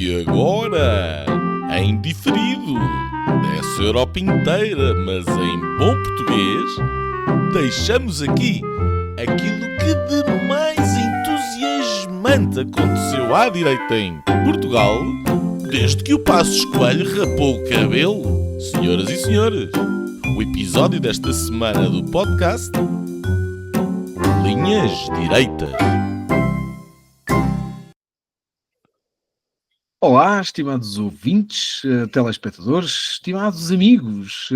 E agora, em diferido, dessa Europa inteira, mas em bom português, deixamos aqui aquilo que de mais entusiasmante aconteceu à direita em Portugal, desde que o Passos Coelho rapou o cabelo. Senhoras e senhores, o episódio desta semana do podcast Linhas Direitas. Olá, estimados ouvintes, telespectadores, estimados amigos,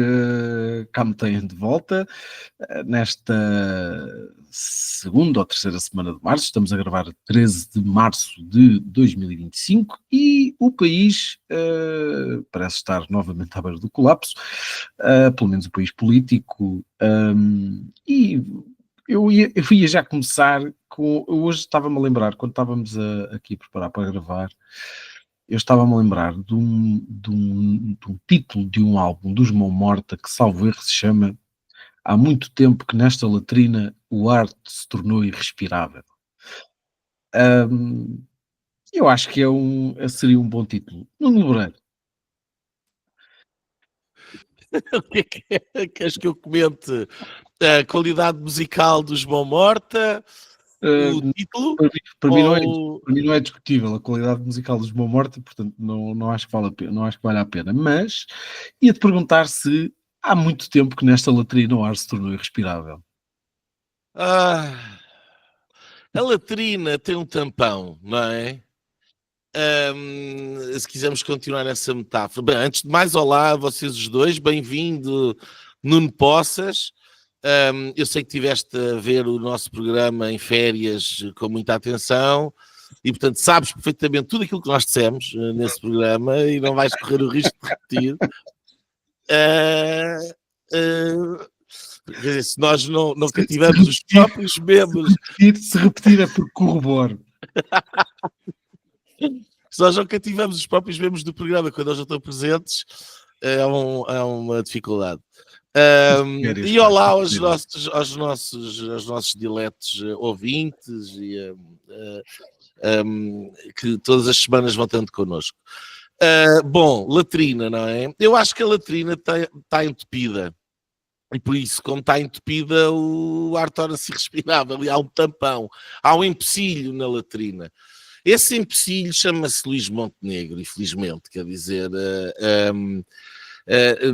cá me têm de volta nesta segunda ou terceira semana de março. Estamos a gravar 13 de março de 2025 e o país parece estar novamente à beira do colapso, pelo menos o país político, e eu ia já começar com... Hoje estava-me a lembrar, quando estávamos aqui a preparar para gravar, eu estava-me a lembrar de um título de um álbum dos Mão Morta que, salvo erro, se chama Há Muito Tempo que Nesta Latrina o Ar se Tornou Irrespirável. Eu acho que seria um bom título. Nuno Loureiro. O que é que queres que eu comente? A qualidade musical dos Mão Morta, o título? Para mim não é discutível a qualidade musical dos Mão Morta, portanto não acho que vale a pena, não acho que vale a pena, mas ia-te perguntar se há muito tempo que nesta latrina o ar se tornou irrespirável. A latrina tem um tampão, não é? Se quisermos continuar nessa metáfora. Bem, antes de mais, olá a vocês os dois, bem-vindo Nuno Poças. Eu sei que estiveste a ver o nosso programa em férias com muita atenção e, portanto, sabes perfeitamente tudo aquilo que nós dissemos nesse programa e não vais correr o risco de repetir. Quer dizer, se nós não cativamos os próprios membros... Se repetir é porque corroboro. Se nós não cativamos os próprios membros do programa quando eles não estão presentes, é uma dificuldade. E olá aos nossos diletos ouvintes que todas as semanas vão tendo connosco. Bom, latrina, não é? Eu acho que a latrina está entupida. E por isso, como está entupida, o ar torna-se irrespirável e há um tampão, há um empecilho na latrina. Esse empecilho chama-se Luís Montenegro, infelizmente, quer dizer,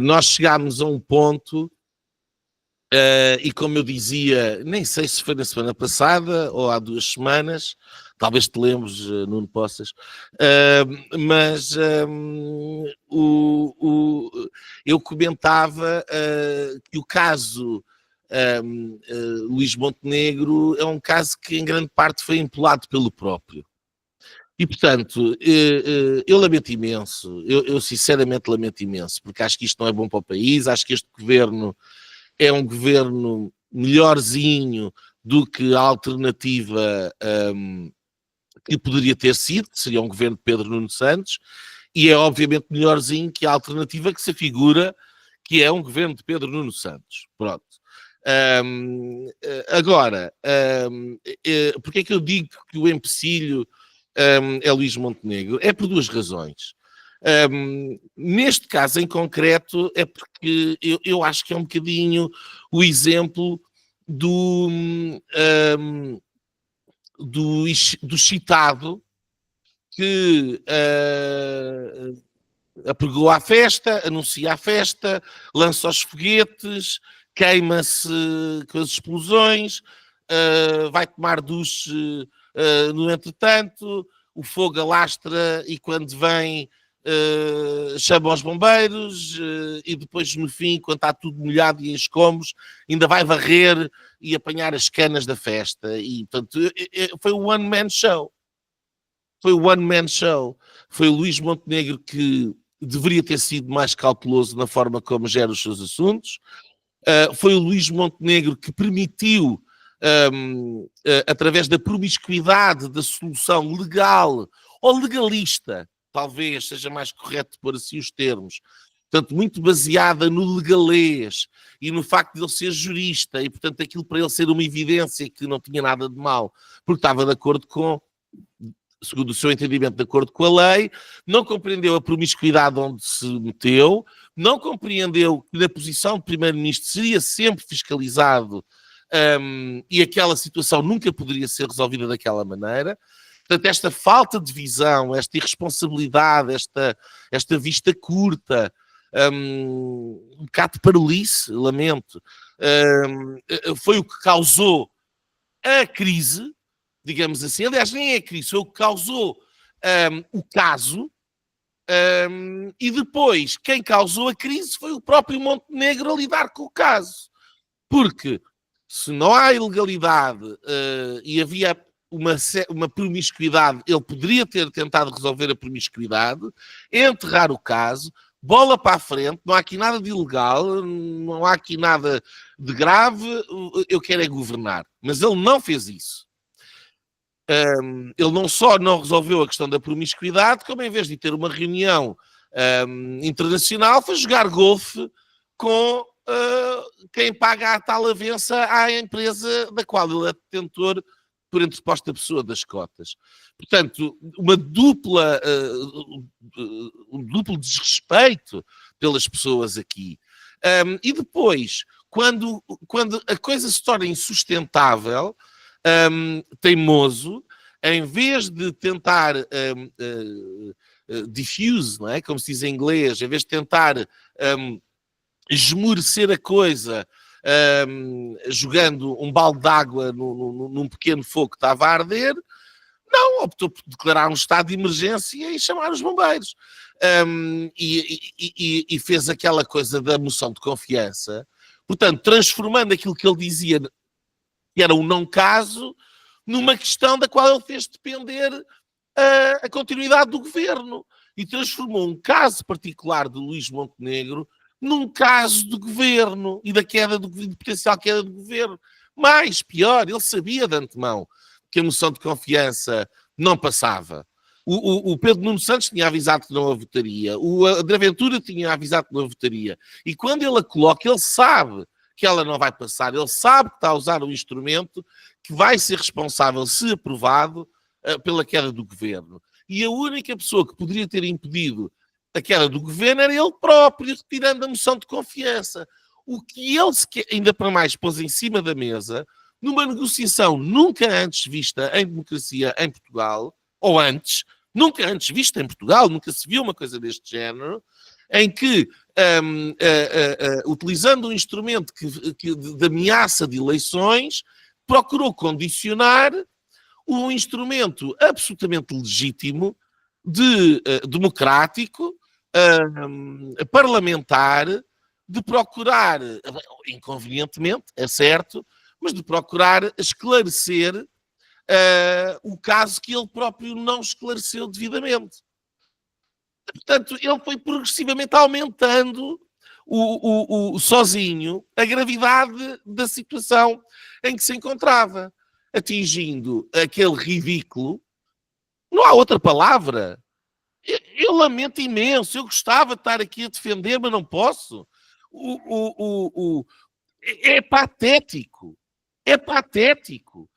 nós chegámos a um ponto, e como eu dizia, nem sei se foi na semana passada ou há 2 semanas, talvez te lembres, Nuno Poças, mas eu comentava que o caso Luís Montenegro é um caso que em grande parte foi empolado pelo próprio. E, portanto, eu lamento imenso, eu sinceramente lamento imenso, porque acho que isto não é bom para o país, acho que este governo é um governo melhorzinho do que a alternativa que poderia ter sido, que seria um governo de Pedro Nuno Santos, e é obviamente melhorzinho que a alternativa que se afigura que é um governo de Pedro Nuno Santos. Pronto. Agora, porque é que eu digo que o empecilho é Luís Montenegro? É por 2 razões. Neste caso em concreto é porque eu acho que é um bocadinho o exemplo do citado que apregou à festa, anuncia a festa, lança os foguetes, queima-se com as explosões, vai tomar duche no entretanto, o fogo alastra e quando vem chama os bombeiros e depois no fim, quando está tudo molhado e em escombros, ainda vai varrer e apanhar as canas da festa. E portanto foi o one man show. Foi o Luís Montenegro que deveria ter sido mais cauteloso na forma como gera os seus assuntos. Foi o Luís Montenegro que permitiu, através da promiscuidade da solução legal ou legalista, talvez seja mais correto pôr assim os termos, portanto, muito baseada no legalês e no facto de ele ser jurista e, portanto, aquilo para ele ser uma evidência que não tinha nada de mal, porque estava de acordo com segundo o seu entendimento, de acordo com a lei, não compreendeu a promiscuidade onde se meteu, não compreendeu que na posição de primeiro-ministro seria sempre fiscalizado e aquela situação nunca poderia ser resolvida daquela maneira. Portanto, esta falta de visão, esta irresponsabilidade, esta vista curta, um bocado de parolice, lamento, foi o que causou a crise, digamos assim. Aliás, nem é a crise, foi o que causou o caso, e depois quem causou a crise foi o próprio Montenegro a lidar com o caso. Porque se não há ilegalidade e havia uma promiscuidade, ele poderia ter tentado resolver a promiscuidade, enterrar o caso, bola para a frente, não há aqui nada de ilegal, não há aqui nada de grave, eu quero é governar. Mas ele não fez isso. Ele não só não resolveu a questão da promiscuidade, como em vez de ter uma reunião internacional, foi jogar golfe com quem paga a tal avença à empresa da qual ele é detentor por entreposta pessoa das cotas. Portanto, um duplo desrespeito pelas pessoas aqui. E depois, quando a coisa se torna insustentável, teimoso, em vez de tentar diffuse, não é? Como se diz em inglês, em vez de tentar esmorecer a coisa, jogando um balde de água num pequeno fogo que estava a arder, não, optou por declarar um estado de emergência e chamar os bombeiros. E fez aquela coisa da moção de confiança, portanto, transformando aquilo que ele dizia que era um não caso numa questão da qual ele fez depender a continuidade do governo, e transformou um caso particular de Luís Montenegro num caso do governo e da queda de potencial queda do governo. Mais, pior, ele sabia de antemão que a moção de confiança não passava. O Pedro Nuno Santos tinha avisado que não a votaria, o André Ventura tinha avisado que não a votaria, e quando ele a coloca, ele sabe que ela não vai passar, ele sabe que está a usar um instrumento que vai ser responsável, se aprovado, pela queda do governo. E a única pessoa que poderia ter impedido a queda do governo era ele próprio, retirando a moção de confiança. O que ele, ainda para mais, pôs em cima da mesa, numa negociação nunca antes vista em democracia em Portugal, ou antes, nunca antes vista em Portugal, nunca se viu uma coisa deste género, em que, utilizando um instrumento de ameaça de eleições, procurou condicionar um instrumento absolutamente legítimo, democrático, parlamentar, de procurar, inconvenientemente, é certo, mas de procurar esclarecer o caso que ele próprio não esclareceu devidamente. Portanto, ele foi progressivamente aumentando sozinho a gravidade da situação em que se encontrava, atingindo aquele ridículo. Não há outra palavra. Eu lamento imenso, eu gostava de estar aqui a defender, mas não posso. É patético. É patético.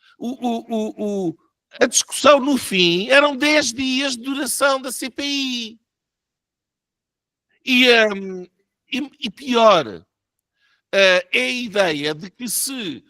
A discussão, no fim, eram 10 dias de duração da CPI. E pior, é a ideia de que se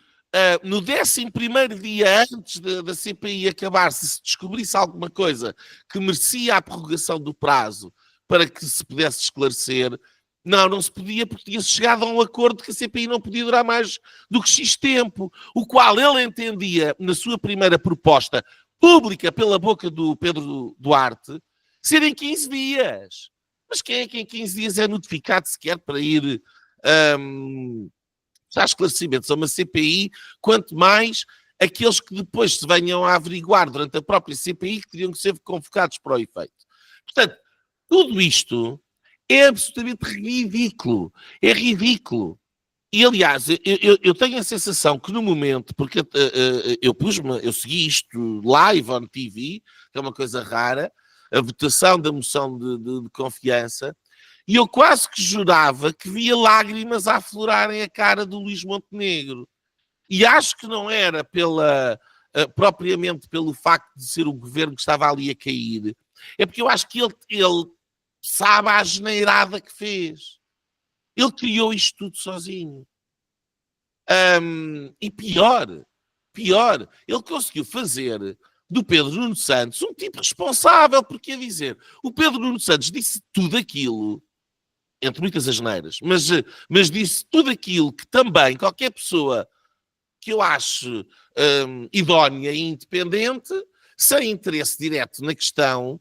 no 11º dia antes da CPI acabar, se descobrisse alguma coisa que merecia a prorrogação do prazo para que se pudesse esclarecer, não se podia, porque tinha chegado a um acordo que a CPI não podia durar mais do que X tempo, o qual ele entendia, na sua primeira proposta pública pela boca do Pedro Duarte, serem 15 dias. Mas quem é que em 15 dias é notificado sequer para ir dar esclarecimentos a uma CPI, quanto mais aqueles que depois se venham a averiguar durante a própria CPI que teriam que ser convocados para o efeito. Portanto, tudo isto é absolutamente ridículo. É ridículo. E, aliás, eu tenho a sensação que no momento, porque eu segui isto live on TV, que é uma coisa rara, a votação da moção de confiança, e eu quase que jurava que via lágrimas a aflorarem a cara do Luís Montenegro. E acho que não era pela propriamente pelo facto de ser o governo que estava ali a cair, é porque eu acho que ele sabe a asneirada que fez. Ele criou isto tudo sozinho. E pior, ele conseguiu fazer do Pedro Nuno Santos um tipo responsável, porque quer dizer, o Pedro Nuno Santos disse tudo aquilo, entre muitas asneiras, mas disse tudo aquilo que também qualquer pessoa que eu acho idónea e independente, sem interesse direto na questão,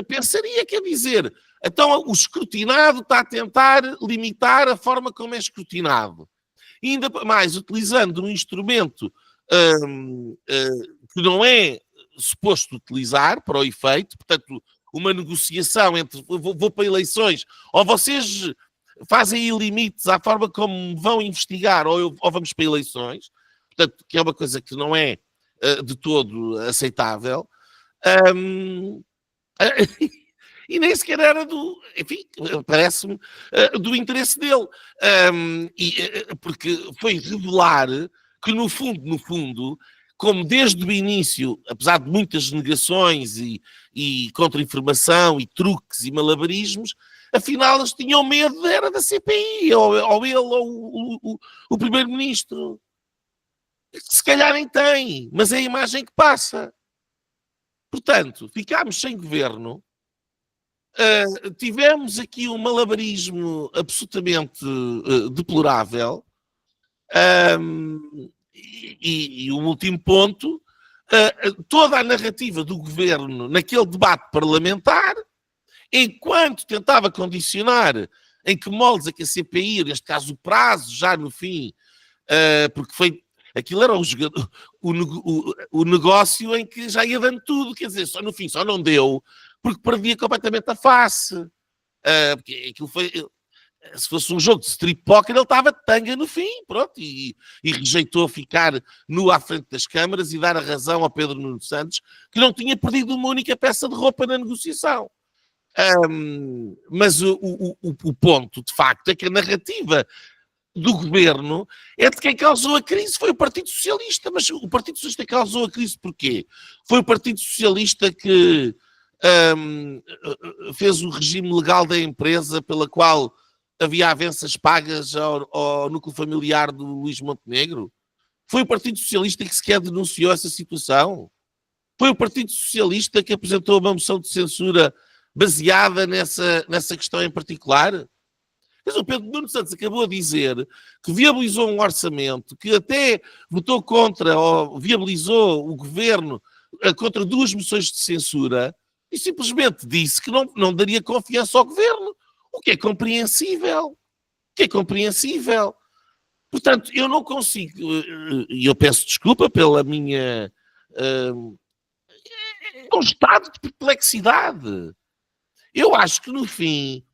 pensaria, quer dizer, então o escrutinado está a tentar limitar a forma como é escrutinado. E ainda mais, utilizando um instrumento que não é suposto utilizar para o efeito, portanto, uma negociação entre vou para eleições, ou vocês fazem aí limites à forma como vão investigar, ou vamos para eleições, portanto, que é uma coisa que não é de todo aceitável. E nem sequer era enfim, parece-me, do interesse dele. Porque foi revelar que, no fundo, como desde o início, apesar de muitas negações e contra-informação e truques e malabarismos, afinal eles tinham medo, era da CPI, ou ele, ou o primeiro-ministro. Se calhar nem tem, mas é a imagem que passa. Portanto, ficámos sem governo. Tivemos aqui um malabarismo absolutamente deplorável. E o último ponto, toda a narrativa do governo naquele debate parlamentar, enquanto tentava condicionar em que moldes é que a CPI, neste caso o prazo, já no fim, porque aquilo era o negócio em que já ia dando tudo, quer dizer, só no fim, só não deu, porque perdia completamente a face. Porque aquilo foi... Se fosse um jogo de strip poker, ele estava de tanga no fim, pronto, e rejeitou ficar nu à frente das câmaras e dar a razão ao Pedro Nuno Santos, que não tinha perdido uma única peça de roupa na negociação. Mas o ponto, de facto, é que a narrativa do governo é de quem causou a crise foi o Partido Socialista. Mas o Partido Socialista causou a crise porquê? Foi o Partido Socialista que fez o regime legal da empresa pela qual havia avanças pagas ao núcleo familiar do Luís Montenegro? Foi o Partido Socialista que sequer denunciou essa situação? Foi o Partido Socialista que apresentou uma moção de censura baseada nessa questão em particular? Mas o Pedro Nuno Santos acabou a dizer que viabilizou um orçamento, que até votou contra, ou viabilizou o governo contra 2 moções de censura, e simplesmente disse que não daria confiança ao governo. O que é compreensível. Portanto, eu não consigo, e eu peço desculpa pela minha um estado de perplexidade. Eu acho que no fim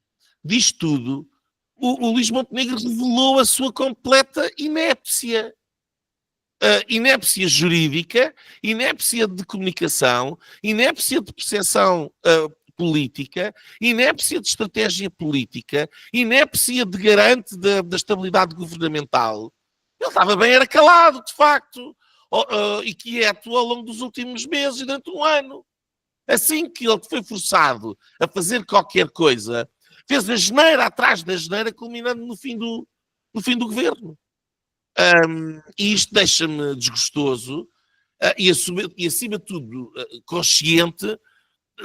disto tudo, o Luís Montenegro revelou a sua completa inépcia. Inépcia jurídica, inépcia de comunicação, inépcia de percepção política, inépcia de estratégia política, inépcia de garante da estabilidade governamental. Ele estava bem era calado, de facto, e quieto ao longo dos últimos meses e durante um ano. Assim que ele foi forçado a fazer qualquer coisa, fez a geneira atrás da geneira, culminando no fim do governo. E isto deixa-me desgostoso e acima de tudo consciente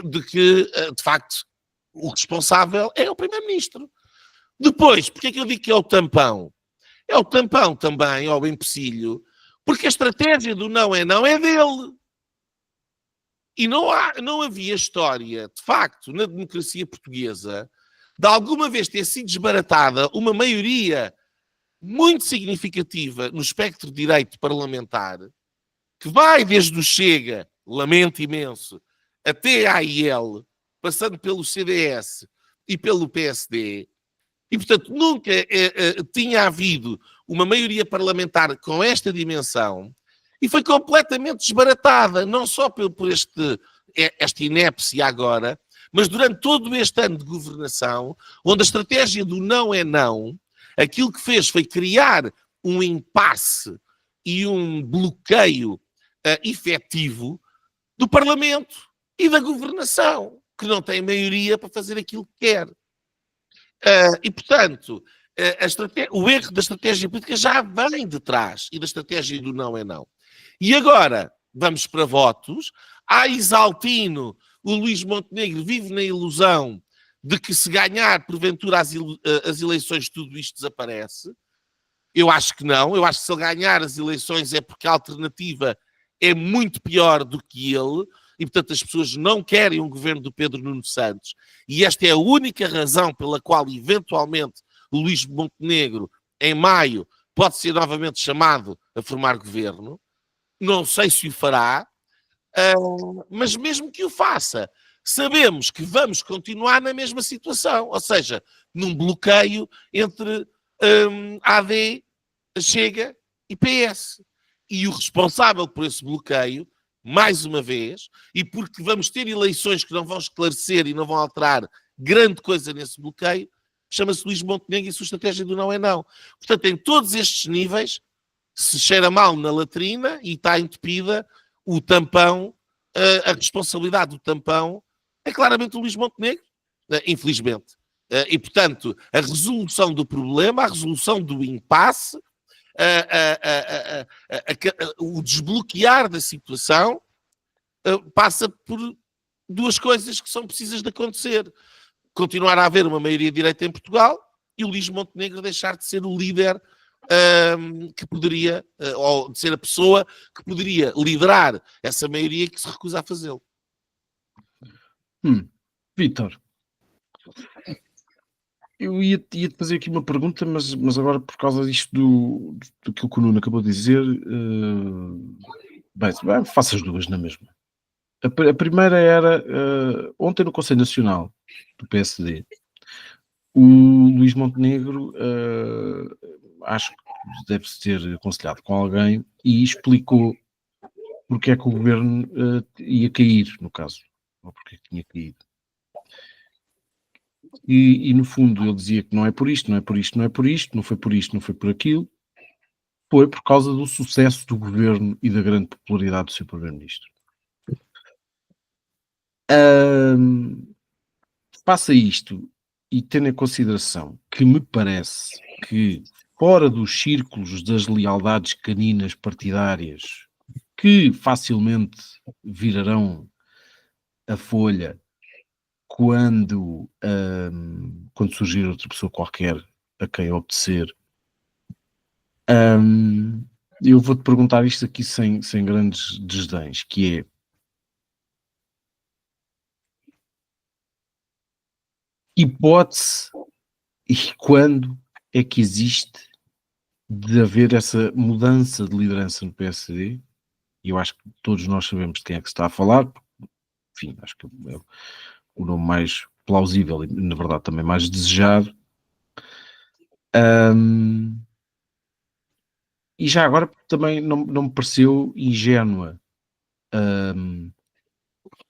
de que, de facto, o responsável é o Primeiro-Ministro. Depois, porque é que eu digo que é o tampão? É o tampão também, ao empecilho, porque a estratégia do não é dele. E não havia história, de facto, na democracia portuguesa, de alguma vez ter sido desbaratada uma maioria muito significativa no espectro de direito parlamentar, que vai desde o Chega, lamento imenso, até a AIL, passando pelo CDS e pelo PSD, e, portanto, nunca tinha havido uma maioria parlamentar com esta dimensão, e foi completamente desbaratada, não só por esta inépcia agora, mas durante todo este ano de governação, onde a estratégia do não é não, aquilo que fez foi criar um impasse e um bloqueio efetivo do Parlamento e da governação, que não tem maioria para fazer aquilo que quer. E, portanto, o erro da estratégia política já vem de trás, e da estratégia do não é não. E agora, vamos para votos. Há Isaltino, o Luís Montenegro vive na ilusão de que se ganhar, porventura, as eleições, tudo isto desaparece. Eu acho que não. Eu acho que se ele ganhar as eleições é porque a alternativa é muito pior do que ele, e, portanto, as pessoas não querem um governo do Pedro Nuno Santos. E esta é a única razão pela qual, eventualmente, o Luís Montenegro, em maio, pode ser novamente chamado a formar governo. Não sei se o fará, mas mesmo que o faça, sabemos que vamos continuar na mesma situação, ou seja, num bloqueio entre AD, Chega e PS. E o responsável por esse bloqueio, mais uma vez, e porque vamos ter eleições que não vão esclarecer e não vão alterar grande coisa nesse bloqueio, chama-se Luís Montenegro e a sua estratégia do não é não. Portanto, em todos estes níveis, se cheira mal na latrina e está entupida, o tampão, a responsabilidade do tampão é claramente o Luís Montenegro, infelizmente. E, portanto, a resolução do problema, a resolução do impasse, o desbloquear da situação passa por duas coisas que são precisas de acontecer. Continuar a haver uma maioria de direita em Portugal e o Luís Montenegro deixar de ser o líder que poderia, ou de ser a pessoa que poderia liderar essa maioria que se recusa a fazê-lo. Vítor, eu ia-te fazer aqui uma pergunta, mas agora por causa disto do que o Nuno acabou de dizer, faço as duas na mesma. A primeira era, ontem no Conselho Nacional do PSD, o Luís Montenegro, acho que deve ter aconselhado com alguém e explicou porque é que o governo ia cair, no caso, ou porque é que tinha caído. E no fundo ele dizia que não é por isto, não é por isto, não é por isto, não foi por isto, não foi por aquilo, foi por causa do sucesso do governo e da grande popularidade do seu primeiro-ministro. Passa isto e tendo em consideração que me parece que fora dos círculos das lealdades caninas partidárias que facilmente virarão a folha quando surgir outra pessoa qualquer a quem obedecer. Eu vou-te perguntar isto aqui sem grandes desdéns, que é: hipótese e quando é que existe de haver essa mudança de liderança no PSD? E eu acho que todos nós sabemos de quem é que se está a falar. Enfim, acho que é o nome mais plausível e, na verdade, também mais desejado. E já agora também não me pareceu ingênua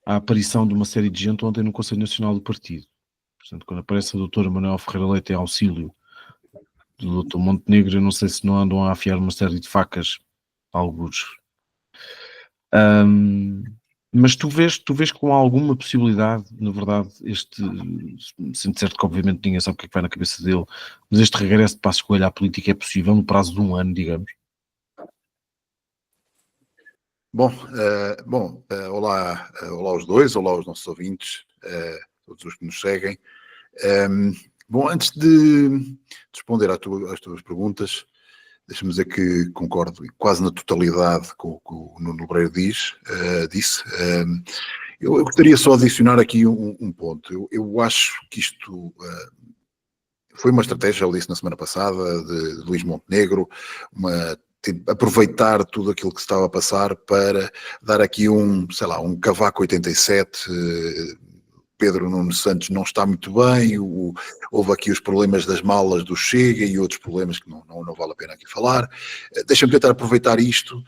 a aparição de uma série de gente ontem no Conselho Nacional do Partido. Portanto, quando aparece a doutora Manuel Ferreira Leite em auxílio do doutor Montenegro, eu não sei se não andam a afiar uma série de facas a alguns. Mas tu vês com alguma possibilidade, na verdade, sendo certo que obviamente ninguém sabe o que é que vai na cabeça dele, mas este regresso de Passos Coelho à política é possível no prazo de um ano, digamos? Bom, olá aos dois, olá aos nossos ouvintes, todos os que nos seguem. Bom, antes de responder às tuas perguntas, deixa-me dizer que concordo quase na totalidade com o que o Nuno Lebreiro disse. Eu gostaria só de adicionar aqui um ponto. Eu acho que isto foi uma estratégia, eu disse na semana passada, de Luís Montenegro, aproveitar tudo aquilo que se estava a passar para dar aqui um Cavaco 87, Pedro Nuno Santos não está muito bem, houve aqui os problemas das malas do Chega e outros problemas que não vale a pena aqui falar. Deixa-me tentar aproveitar isto.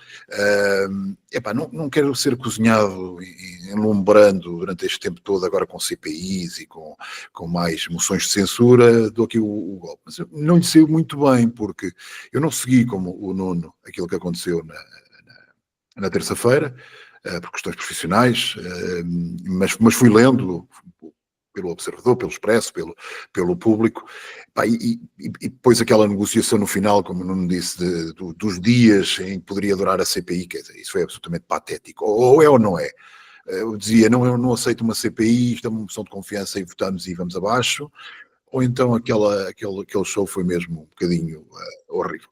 Não quero ser cozinhado e enlumbrando durante este tempo todo, agora com CPIs e com mais moções de censura, dou aqui o golpe. Mas não lhe sei muito bem, porque eu não segui como o Nuno aquilo que aconteceu na terça-feira, por questões profissionais, mas fui lendo pelo Observador, pelo Expresso, pelo Público, e depois aquela negociação no final, como não disse, dos dias em que poderia durar a CPI, quer dizer, isso foi absolutamente patético, ou é ou não é. Eu dizia, eu não aceito uma CPI, isto é uma moção de confiança e votamos e vamos abaixo, ou então aquele show foi mesmo um bocadinho horrível.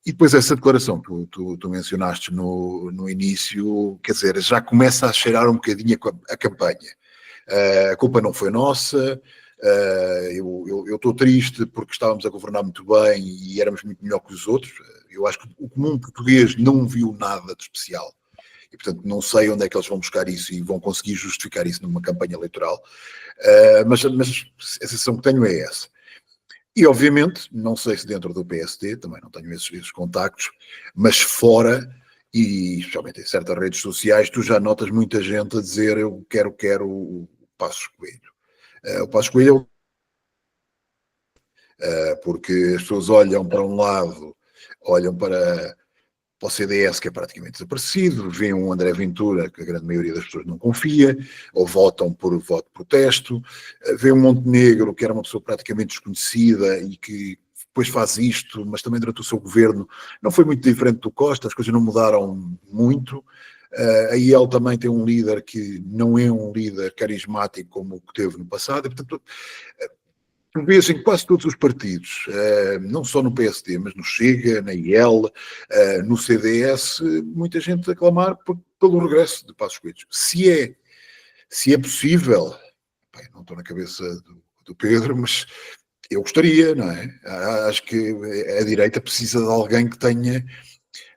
E depois essa declaração que tu mencionaste no início, quer dizer, já começa a cheirar um bocadinho a campanha. A culpa não foi nossa, eu estou triste porque estávamos a governar muito bem e éramos muito melhor que os outros. Eu acho que o comum português não viu nada de especial. E, portanto, não sei onde é que eles vão buscar isso e vão conseguir justificar isso numa campanha eleitoral. Mas a sensação que tenho é essa. E, obviamente, não sei se dentro do PSD, também não tenho esses contactos, mas fora, e especialmente em certas redes sociais, tu já notas muita gente a dizer eu quero o Passos Coelho. O Passos Coelho porque as pessoas olham para um lado, olham para o CDS, que é praticamente desaparecido, vêem um André Ventura, que a grande maioria das pessoas não confia, ou votam por voto de protesto, vêem um Montenegro, que era uma pessoa praticamente desconhecida e que depois faz isto, mas também durante o seu governo não foi muito diferente do Costa, as coisas não mudaram muito. A IEL também tem um líder que não é um líder carismático como o que teve no passado, e, portanto, tu vês em quase todos os partidos, não só no PSD, mas no Chega, na IEL, no CDS, muita gente a clamar pelo regresso de Passos Coelho. Se é possível, bem, não estou na cabeça do Pedro, mas eu gostaria, não é? Acho que a direita precisa de alguém que tenha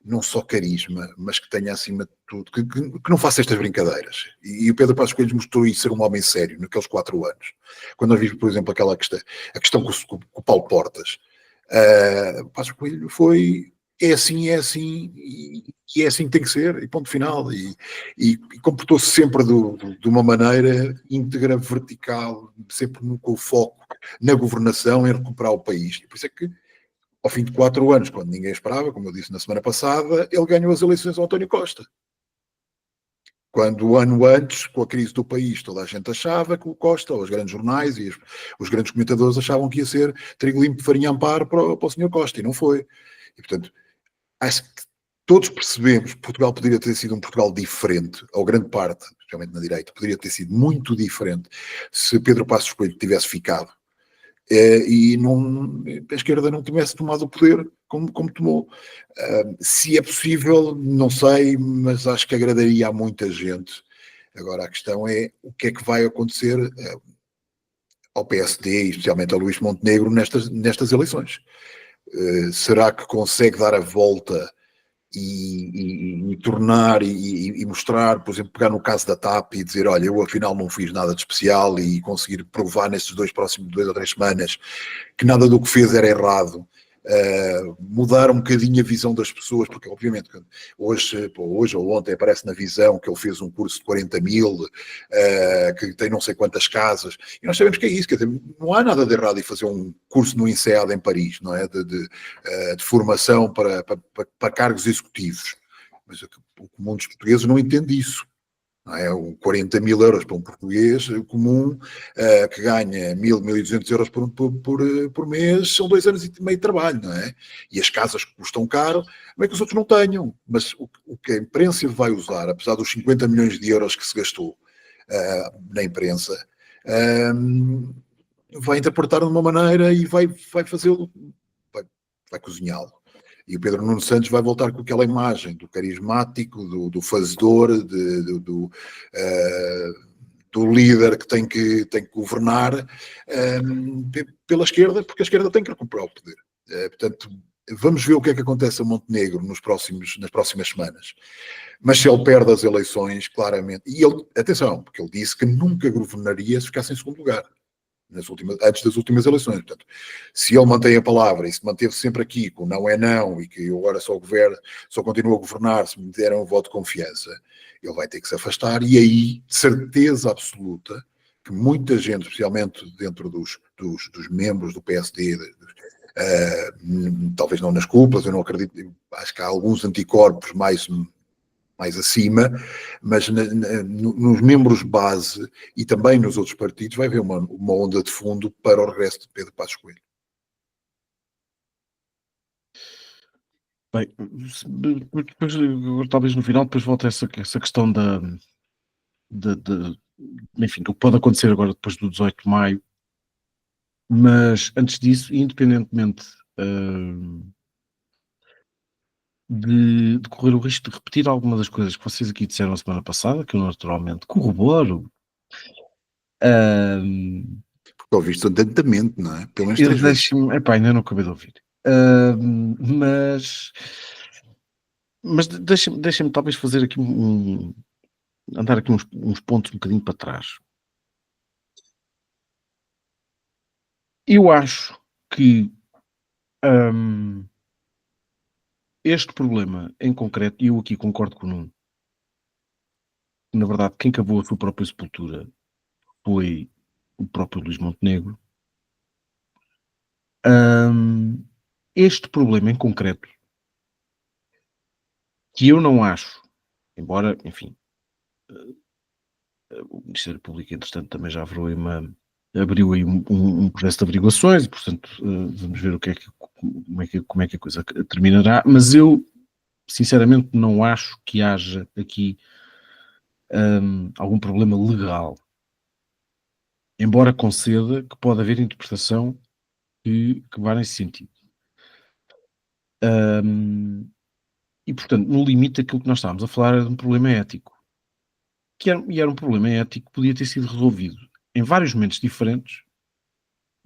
não só carisma, mas que tenha acima de tudo, que não faça estas brincadeiras. E o Pedro Passos Coelho mostrou isso ser um homem sério naqueles 4 anos. Quando eu vi, por exemplo, a questão com o Paulo Portas, Passos Coelho é assim, e é assim que tem que ser, e ponto final. E comportou-se sempre de uma maneira íntegra, vertical, sempre com o foco na governação, em recuperar o país. E por isso é que, ao fim de 4 anos, quando ninguém esperava, como eu disse na semana passada, ele ganhou as eleições ao António Costa. Quando, ano antes, com a crise do país, toda a gente achava que o Costa, ou os grandes jornais e os grandes comentadores achavam que ia ser trigo limpo de farinha amparo para o Sr. Costa, e não foi. E, portanto, acho que todos percebemos que Portugal poderia ter sido um Portugal diferente, ou grande parte, especialmente na direita, poderia ter sido muito diferente se Pedro Passos Coelho tivesse ficado. E a esquerda não tivesse tomado o poder como tomou. Se é possível, não sei, mas acho que agradaria a muita gente. Agora a questão é o que é que vai acontecer ao PSD, e especialmente a Luís Montenegro, nestas eleições. Será que consegue dar a volta e tornar e mostrar, por exemplo, pegar no caso da TAP e dizer, olha, eu afinal não fiz nada de especial, e conseguir provar nestes 2 ou 3 semanas que nada do que fez era errado, mudar um bocadinho a visão das pessoas, porque obviamente hoje ou ontem aparece na Visão que ele fez um curso de 40 mil, que tem não sei quantas casas, e nós sabemos que é isso, quer dizer, não há nada de errado em fazer um curso no INSEAD em Paris, não é? De formação para cargos executivos, mas o comum dos portugueses não entende isso. Não é? 40 mil euros para um português comum, que ganha 1.200 euros por mês, são 2 anos e meio de trabalho, não é? E as casas que custam caro, não é que os outros não tenham, mas o que a imprensa vai usar, apesar dos 50 milhões de euros que se gastou na imprensa, vai interpretar de uma maneira e vai fazê-lo, vai cozinhá-lo. E o Pedro Nuno Santos vai voltar com aquela imagem do carismático, do fazedor, do líder que tem que governar pela esquerda, porque a esquerda tem que recuperar o poder. Portanto, vamos ver o que é que acontece a Montenegro nas próximas semanas. Mas se ele perde as eleições, claramente, e ele, atenção, porque ele disse que nunca governaria se ficasse em segundo lugar, antes das últimas eleições. Portanto, se ele mantém a palavra e se manteve sempre aqui com não é não, e que agora só continua a governar se me derem um voto de confiança, ele vai ter que se afastar, e aí, de certeza absoluta, que muita gente, especialmente dentro dos membros do PSD, talvez não nas cúpulas, eu não acredito, acho que há alguns anticorpos mais acima, mas nos membros base e também nos outros partidos vai haver uma onda de fundo para o regresso de Pedro Passos Coelho. Bem, depois, talvez no final, depois volta essa questão enfim, o que pode acontecer agora depois do 18 de maio, mas antes disso, independentemente de correr o risco de repetir alguma das coisas que vocês aqui disseram a semana passada, que eu naturalmente corroboro. Porque ouviste atentamente, não é? Pelo menos 3 vezes. Ainda não acabei de ouvir. Mas deixem-me talvez fazer aqui andar aqui uns pontos um bocadinho para trás. Eu acho que este problema em concreto, e eu aqui concordo com o Nuno, na verdade quem cavou a sua própria sepultura foi o próprio Luís Montenegro. Este problema em concreto, que eu não acho, embora, enfim, o Ministério Público, entretanto, também já abriu aí um processo de averiguações e, portanto, vamos ver como é que a coisa terminará, mas eu, sinceramente, não acho que haja aqui algum problema legal, embora conceda que pode haver interpretação que vá nesse sentido. E, portanto, no limite, aquilo que nós estávamos a falar era de um problema ético. E era um problema ético que podia ter sido resolvido em vários momentos diferentes,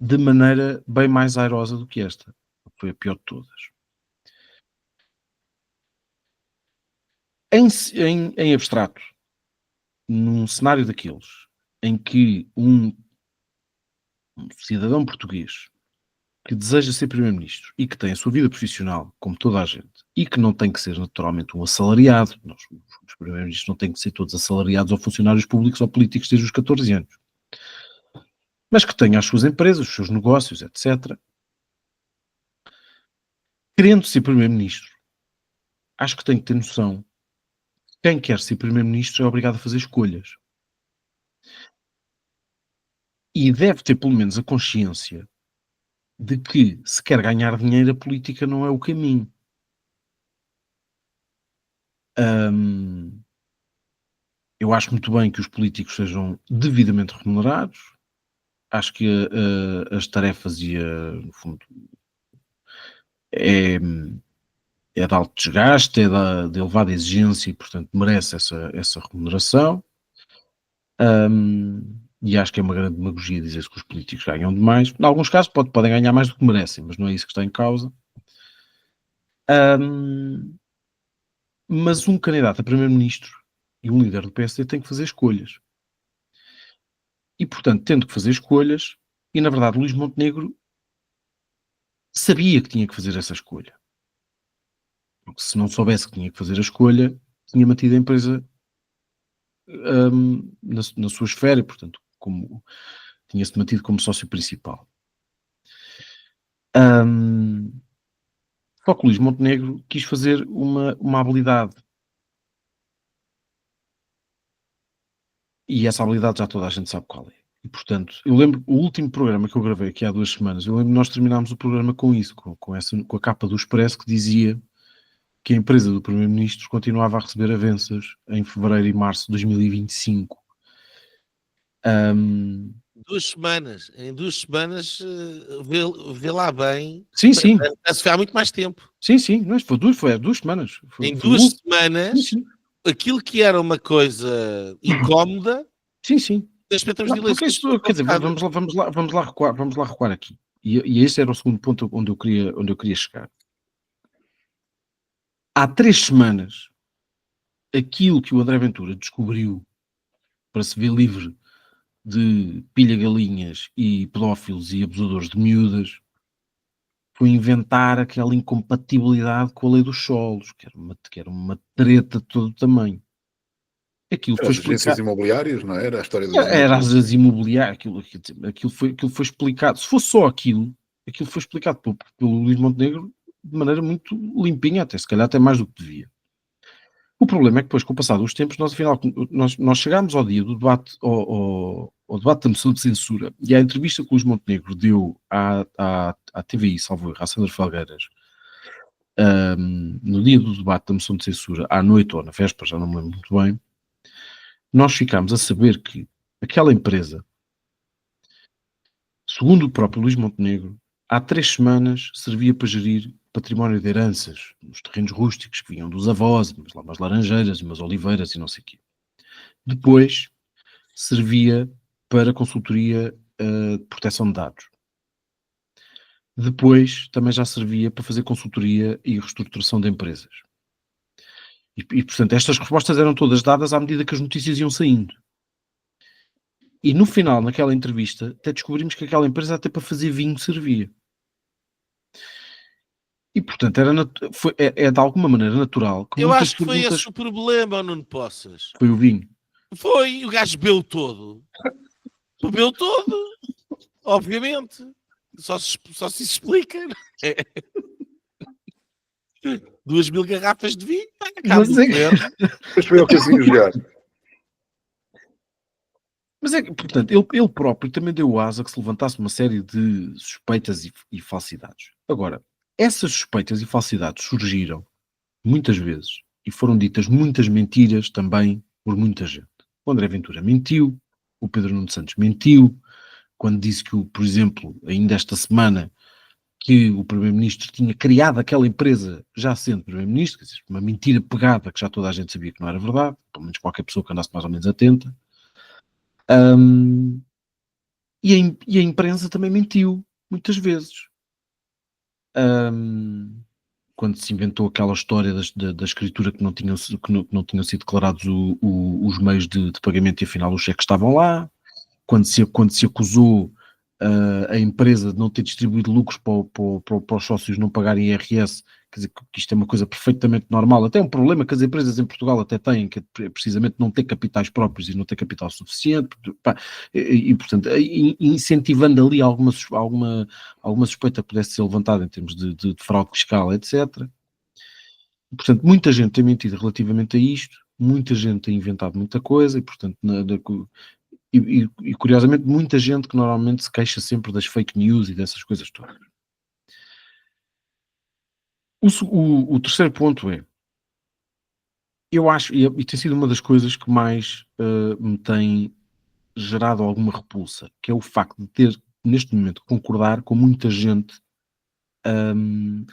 de maneira bem mais airosa do que esta. Foi a pior de todas. Em abstrato, num cenário daqueles, em que um cidadão português que deseja ser primeiro-ministro e que tem a sua vida profissional, como toda a gente, e que não tem que ser naturalmente um assalariado, os primeiros-ministros não têm que ser todos assalariados ou funcionários públicos ou políticos desde os 14 anos, mas que tenha as suas empresas, os seus negócios, etc. Querendo ser primeiro-ministro, acho que tem que ter noção que quem quer ser primeiro-ministro é obrigado a fazer escolhas. E deve ter pelo menos a consciência de que, se quer ganhar dinheiro, a política não é o caminho. Eu acho muito bem que os políticos sejam devidamente remunerados. Acho que as tarefas no fundo, é de alto desgaste, é de elevada exigência e, portanto, merece essa remuneração. E acho que é uma grande demagogia dizer que os políticos ganham demais. Em alguns casos podem ganhar mais do que merecem, mas não é isso que está em causa. Mas um candidato a primeiro-ministro e um líder do PSD tem que fazer escolhas. E, portanto, tendo que fazer escolhas, e na verdade Luís Montenegro sabia que tinha que fazer essa escolha. Porque se não soubesse que tinha que fazer a escolha, tinha mantido a empresa na sua esfera, e, portanto, tinha-se mantido como sócio principal. Só que Luís Montenegro quis fazer uma habilidade. E essa habilidade já toda a gente sabe qual é. E, portanto, eu lembro, o último programa que eu gravei aqui há 2 semanas, eu lembro que nós terminámos o programa com isso, com a capa do Expresso que dizia que a empresa do Primeiro-Ministro continuava a receber avanças em fevereiro e março de 2025. Em 2 semanas, vê lá bem. Sim, sim. Se foi há muito mais tempo. Sim, não, foi há 2 semanas. Em 2 semanas, sim. Aquilo que era uma coisa incómoda. Sim. Não, porque isso, quer dizer, vamos lá recuar aqui. E esse era o segundo ponto onde eu queria chegar. há 3 semanas, aquilo que o André Ventura descobriu para se ver livre de pilha-galinhas e pedófilos e abusadores de miúdas foi inventar aquela incompatibilidade com a lei dos solos, que era uma treta de todo o tamanho. Aquilo Era foi as agências explicado. imobiliárias, não era? A história das Era agências. as imobiliárias, aquilo foi explicado. Se fosse só aquilo foi explicado pelo Luís Montenegro de maneira muito limpinha, até se calhar até mais do que devia. O problema é que depois, com o passar dos tempos, nós afinal, nós chegámos ao dia do debate, ao debate da moção de censura, e à entrevista que o Luís Montenegro deu à TVI, salvo erro, à Sandra Felgueiras, no dia do debate da moção de censura, à noite ou na véspera, já não me lembro muito bem, nós ficámos a saber que aquela empresa, segundo o próprio Luís Montenegro, há 3 semanas servia para gerir património de heranças, nos terrenos rústicos que vinham dos avós, umas laranjeiras, umas oliveiras e não sei o quê. Depois servia para consultoria de proteção de dados. Depois também já servia para fazer consultoria e reestruturação de empresas. E portanto, estas respostas eram todas dadas à medida que as notícias iam saindo. E no final, naquela entrevista, até descobrimos que aquela empresa até para fazer vinho servia. E portanto, é de alguma maneira natural que Eu muitas acho que foi perguntas... esse o problema, Nuno Poças. Foi o vinho. Foi, o gajo bebeu todo. Bebeu todo, obviamente. Só se explica. 2.000 garrafas de vinho, cabo do ferro. Depois foi ao casino jogar. Mas é que, portanto, ele próprio também deu asa que se levantasse uma série de suspeitas e falsidades. Agora, essas suspeitas e falsidades surgiram muitas vezes e foram ditas muitas mentiras também por muita gente. O André Ventura mentiu, o Pedro Nuno Santos mentiu, quando disse que, por exemplo, ainda esta semana, que o Primeiro-Ministro tinha criado aquela empresa já sendo Primeiro-Ministro, quer dizer, uma mentira pegada que já toda a gente sabia que não era verdade, pelo menos qualquer pessoa que andasse mais ou menos atenta. E a imprensa também mentiu, muitas vezes. Quando se inventou aquela história da escritura que não tinham sido declarados os meios de pagamento e afinal os cheques estavam lá, quando se acusou a empresa de não ter distribuído lucros para os sócios não pagarem IRS, quer dizer que isto é uma coisa perfeitamente normal, até um problema que as empresas em Portugal até têm, que é precisamente não ter capitais próprios e não ter capital suficiente, portanto, incentivando ali alguma suspeita que pudesse ser levantada em termos de fraude fiscal, etc. Portanto, muita gente tem mentido relativamente a isto, muita gente tem inventado muita coisa e, portanto, e curiosamente muita gente que normalmente se queixa sempre das fake news e dessas coisas todas. O terceiro ponto é, eu acho, e tem sido uma das coisas que mais me tem gerado alguma repulsa, que é o facto de ter, neste momento, concordar com muita gente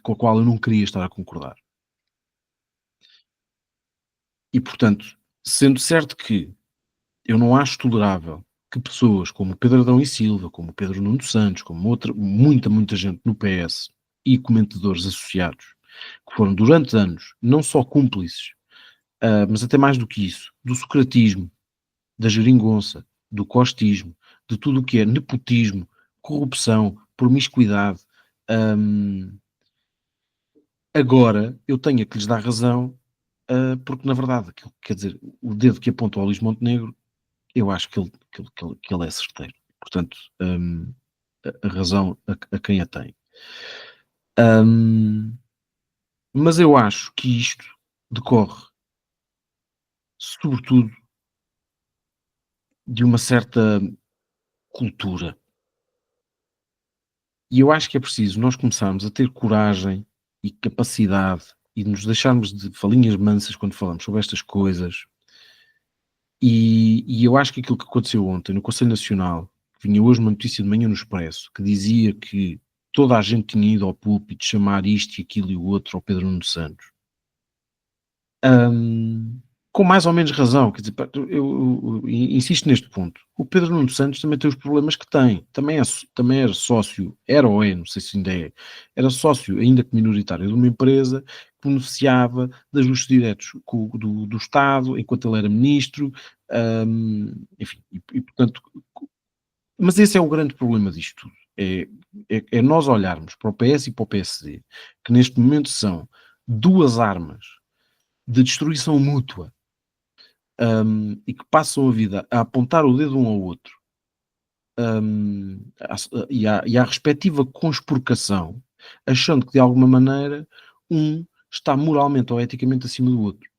com a qual eu não queria estar a concordar. E, portanto, sendo certo que eu não acho tolerável que pessoas como o Pedro Adão e Silva, como o Pedro Nuno Santos, como muita gente no PS e comentadores associados, que foram durante anos não só cúmplices, mas até mais do que isso, do socratismo, da geringonça, do costismo, de tudo o que é nepotismo, corrupção, promiscuidade, agora eu tenho que lhes dar razão, porque na verdade, quer dizer, o dedo que aponta ao Luís Montenegro, eu acho que ele é certeiro. Portanto, a razão a quem a tem. Mas eu acho que isto decorre, sobretudo, de uma certa cultura. E eu acho que é preciso nós começarmos a ter coragem e capacidade e nos deixarmos de falinhas mansas quando falamos sobre estas coisas. E eu acho que aquilo que aconteceu ontem no Conselho Nacional, que vinha hoje uma notícia de manhã no Expresso, que dizia que toda a gente tinha ido ao púlpito chamar isto e aquilo e o outro ao Pedro Nuno Santos. Com mais ou menos razão, quer dizer, eu insisto neste ponto. O Pedro Nuno Santos também tem os problemas que tem. Também era sócio, era ou é, não sei se ainda é, era sócio, ainda que minoritário, de uma empresa que beneficiava de ajustes diretos do Estado, enquanto ele era ministro, enfim, e portanto, mas esse é o grande problema disto tudo, é nós olharmos para o PS e para o PSD, que neste momento são duas armas de destruição mútua, e que passam a vida a apontar o dedo um ao outro, e à respectiva conspurcação, achando que de alguma maneira um está moralmente ou eticamente acima do outro.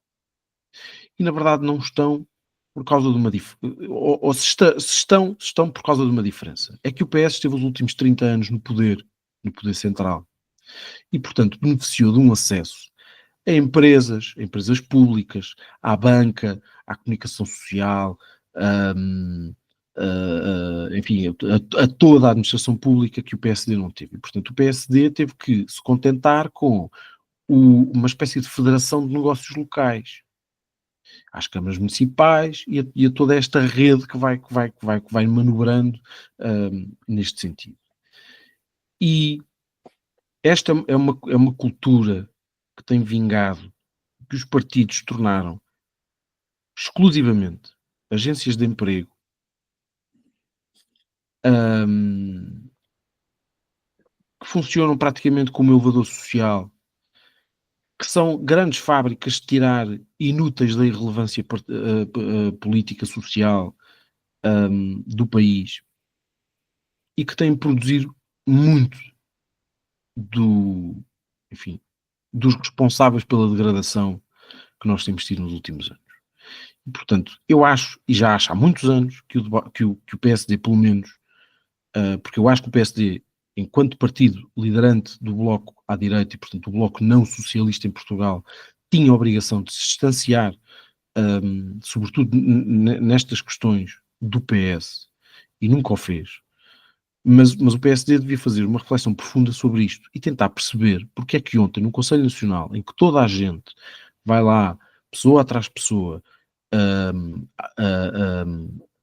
E na verdade não estão por causa de uma diferença, ou se estão por causa de uma diferença. É que o PS esteve os últimos 30 anos no poder central, e portanto beneficiou de um acesso a empresas públicas, à banca, à comunicação social, enfim, a toda a administração pública que o PSD não teve. E, portanto, o PSD teve que se contentar com uma espécie de federação de negócios locais, às câmaras municipais e a toda esta rede que vai manobrando neste sentido. E esta é uma cultura que tem vingado, que os partidos tornaram exclusivamente agências de emprego, que funcionam praticamente como elevador social, que são grandes fábricas de tirar inúteis da irrelevância política social do país, e que têm produzido muito enfim, dos responsáveis pela degradação que nós temos tido nos últimos anos. E, portanto, eu acho, e já acho há muitos anos, que o PSD, pelo menos, porque eu acho que o PSD, enquanto partido liderante do Bloco à direita, e portanto o Bloco não socialista em Portugal, tinha a obrigação de se distanciar, sobretudo nestas questões, do PS, e nunca o fez. Mas o PSD devia fazer uma reflexão profunda sobre isto e tentar perceber porque é que ontem, no Conselho Nacional, em que toda a gente vai lá, pessoa atrás de pessoa,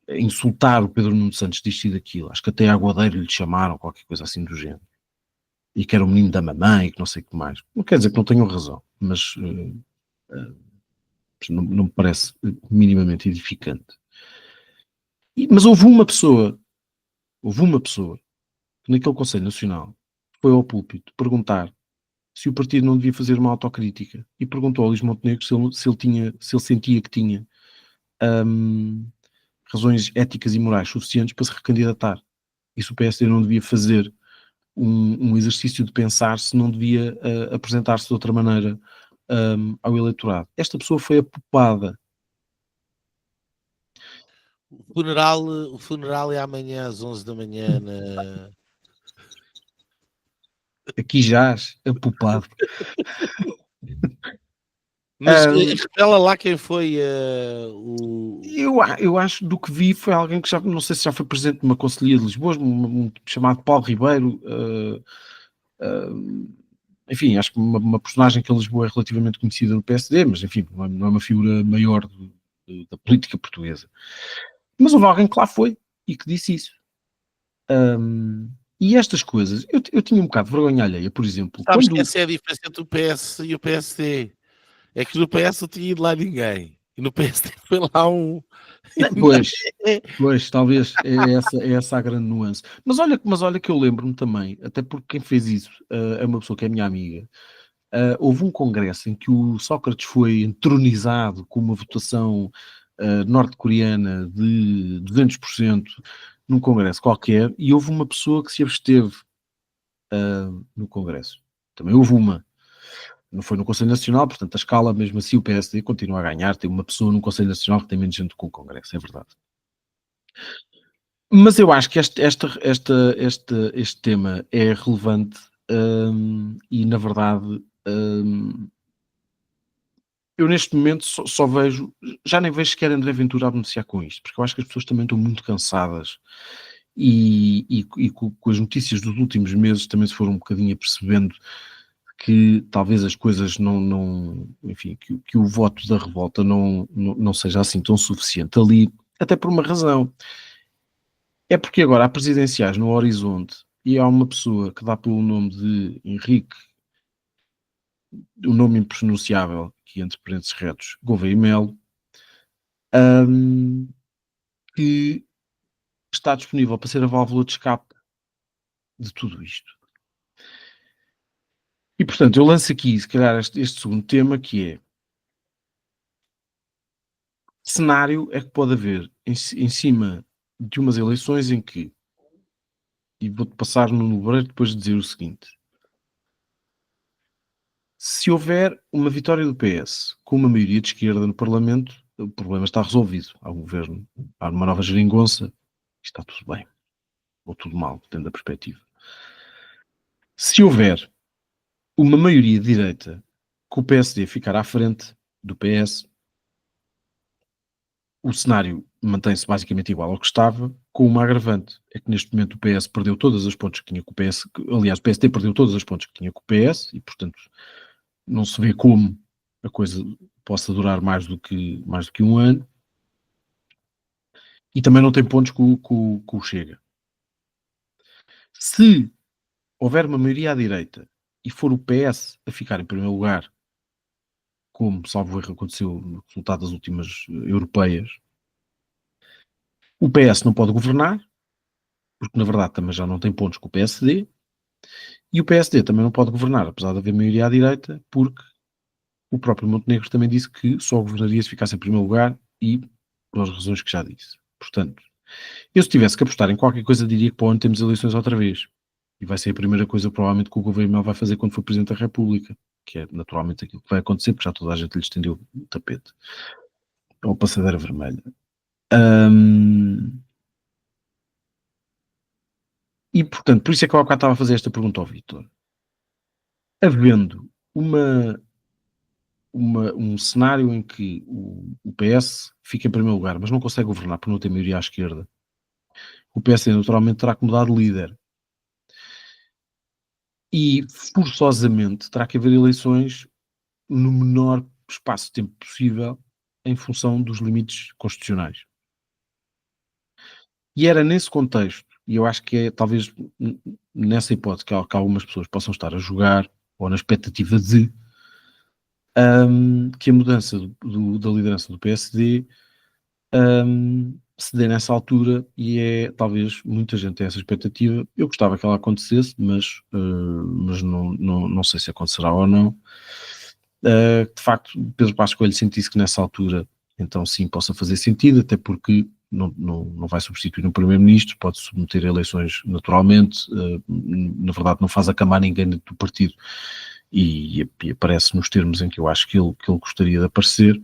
insultar o Pedro Nuno Santos disto e daquilo, acho que até Aguadeiro lhe chamaram, qualquer coisa assim do género, e que era o menino da mamãe e que não sei o que mais. Não quer dizer que não tenham razão, mas não me parece minimamente edificante. Mas houve uma pessoa que naquele Conselho Nacional foi ao púlpito perguntar se o partido não devia fazer uma autocrítica, e perguntou ao Luís Montenegro se ele sentia que tinha razões éticas e morais suficientes para se recandidatar, e se o PSD não devia fazer um exercício de pensar se não devia apresentar-se de outra maneira ao eleitorado. Esta pessoa foi apopada. O funeral é amanhã às 11 da manhã Aqui jaz, apopado. Mas revela lá quem foi o... Eu acho, do que vi, foi alguém que já, não sei se já foi presidente de uma conselhia de Lisboa, chamado Paulo Ribeiro, enfim, acho que uma personagem que em Lisboa é relativamente conhecida no PSD, mas enfim, não é uma figura maior da política portuguesa. Mas houve alguém que lá foi e que disse isso. E estas coisas, eu tinha um bocado de vergonha alheia, por exemplo. Sabes que essa é a diferença entre o PS e o PSD. É que no PS não tinha ido lá ninguém. E no PSD foi lá um... Pois, talvez é essa a grande nuance. Mas olha que eu lembro-me também, até porque quem fez isso é uma pessoa que é minha amiga. Houve um congresso em que o Sócrates foi entronizado com uma votação norte-coreana de 200% num congresso qualquer, e houve uma pessoa que se absteve no congresso. Também houve uma. Não foi no Conselho Nacional, portanto a escala, mesmo assim, o PSD continua a ganhar. Tem uma pessoa no Conselho Nacional que tem menos gente que o Congresso, é verdade. Mas eu acho que este tema é relevante, e na verdade eu neste momento só vejo, já nem vejo sequer André Ventura a beneficiar com isto, porque eu acho que as pessoas também estão muito cansadas e com as notícias dos últimos meses também se foram um bocadinho apercebendo que talvez as coisas enfim, que o voto da revolta não seja assim tão suficiente ali, até por uma razão. É porque agora há presidenciais no horizonte e há uma pessoa que dá pelo nome de Henrique o nome impronunciável, aqui entre parênteses retos, Gouveia Melo, que está disponível para ser a válvula de escape de tudo isto. E, portanto, eu lanço aqui, se calhar, este segundo tema, que é: que cenário é que pode haver em cima de umas eleições em que, e vou-te passar no Breiro depois de dizer o seguinte: se houver uma vitória do PS com uma maioria de esquerda no Parlamento, o problema está resolvido. Há um governo, há uma nova geringonça, está tudo bem. Ou tudo mal, depende da perspectiva. Se houver uma maioria de direita com o PSD ficar à frente do PS, o cenário mantém-se basicamente igual ao que estava, com uma agravante. É que neste momento o PS perdeu todas as pontos que tinha com o PS, aliás, o PSD perdeu todas as pontos que tinha com o PS, e portanto não se vê como a coisa possa durar mais do que um ano, e também não tem pontos com o Chega. Se houver uma maioria à direita e for o PS a ficar em primeiro lugar, como, salvo erro, aconteceu no resultado das últimas europeias, o PS não pode governar, porque na verdade também já não tem pontos com o PSD, e o PSD também não pode governar, apesar de haver maioria à direita, porque o próprio Montenegro também disse que só governaria se ficasse em primeiro lugar, e pelas razões que já disse. Portanto, eu, se tivesse que apostar em qualquer coisa, diria que para o ano temos eleições outra vez. E vai ser a primeira coisa, provavelmente, que o governo vai fazer quando for Presidente da República, que é naturalmente aquilo que vai acontecer, porque já toda a gente lhe estendeu o tapete. Ou a passadeira vermelha. E, portanto, por isso é que eu há bocado estava a fazer esta pergunta ao Vítor. Havendo um cenário em que o PS fica em primeiro lugar, mas não consegue governar por não ter maioria à esquerda, o PSD naturalmente terá que mudar de líder. E, forçosamente, terá que haver eleições no menor espaço de tempo possível em função dos limites constitucionais. E era nesse contexto, e eu acho que é talvez nessa hipótese que algumas pessoas possam estar a jogar, ou na expectativa de que a mudança da liderança do PSD se dê nessa altura, e é talvez muita gente tem essa expectativa. Eu gostava que ela acontecesse, mas não sei se acontecerá ou não. De facto, Pedro Passos Coelho sentisse que nessa altura, então sim, possa fazer sentido, até porque não vai substituir um primeiro-ministro, pode submeter a eleições naturalmente, na verdade não faz acamar ninguém dentro do partido, e aparece nos termos em que eu acho que ele gostaria de aparecer.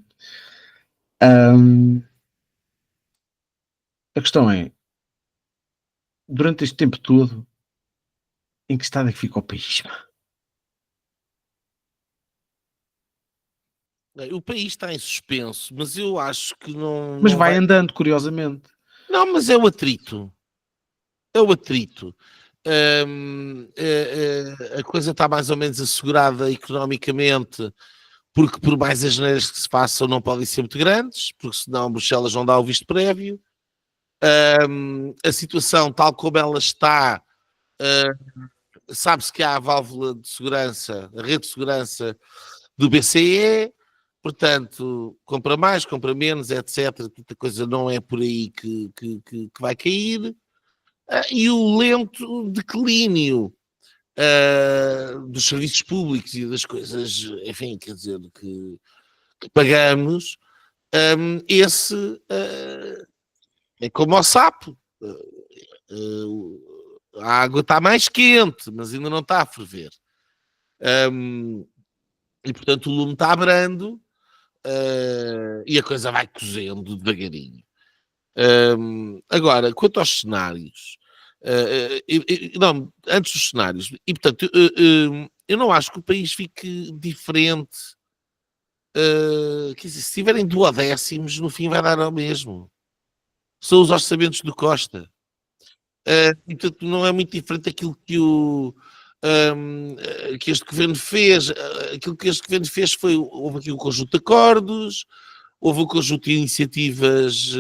A questão é, durante este tempo todo, em que estado é que fica o país? O país está em suspenso, mas eu acho que não. Mas não vai andando, curiosamente. Não, mas é o atrito. É o atrito. A coisa está mais ou menos assegurada economicamente, porque por mais as janeiras que se façam não podem ser muito grandes, porque senão Bruxelas não dá o visto prévio. A situação tal como ela está, sabe-se que há a válvula de segurança, a rede de segurança do BCE, portanto, compra mais, compra menos, etc. A coisa não é por aí que vai cair. E o lento declínio dos serviços públicos e das coisas, enfim, quer dizer, que pagamos, esse é como ao sapo. A água está mais quente, mas ainda não está a ferver. E, portanto, o lume está brando e a coisa vai cozendo devagarinho. Agora, quanto aos cenários, não, antes dos cenários, e portanto, eu não acho que o país fique diferente. Quer dizer, se tiverem duodécimos, no fim vai dar ao mesmo. São os orçamentos do Costa. E portanto, não é muito diferente daquilo que este governo fez. Aquilo que este governo fez foi, houve aqui um conjunto de acordos, houve um conjunto de iniciativas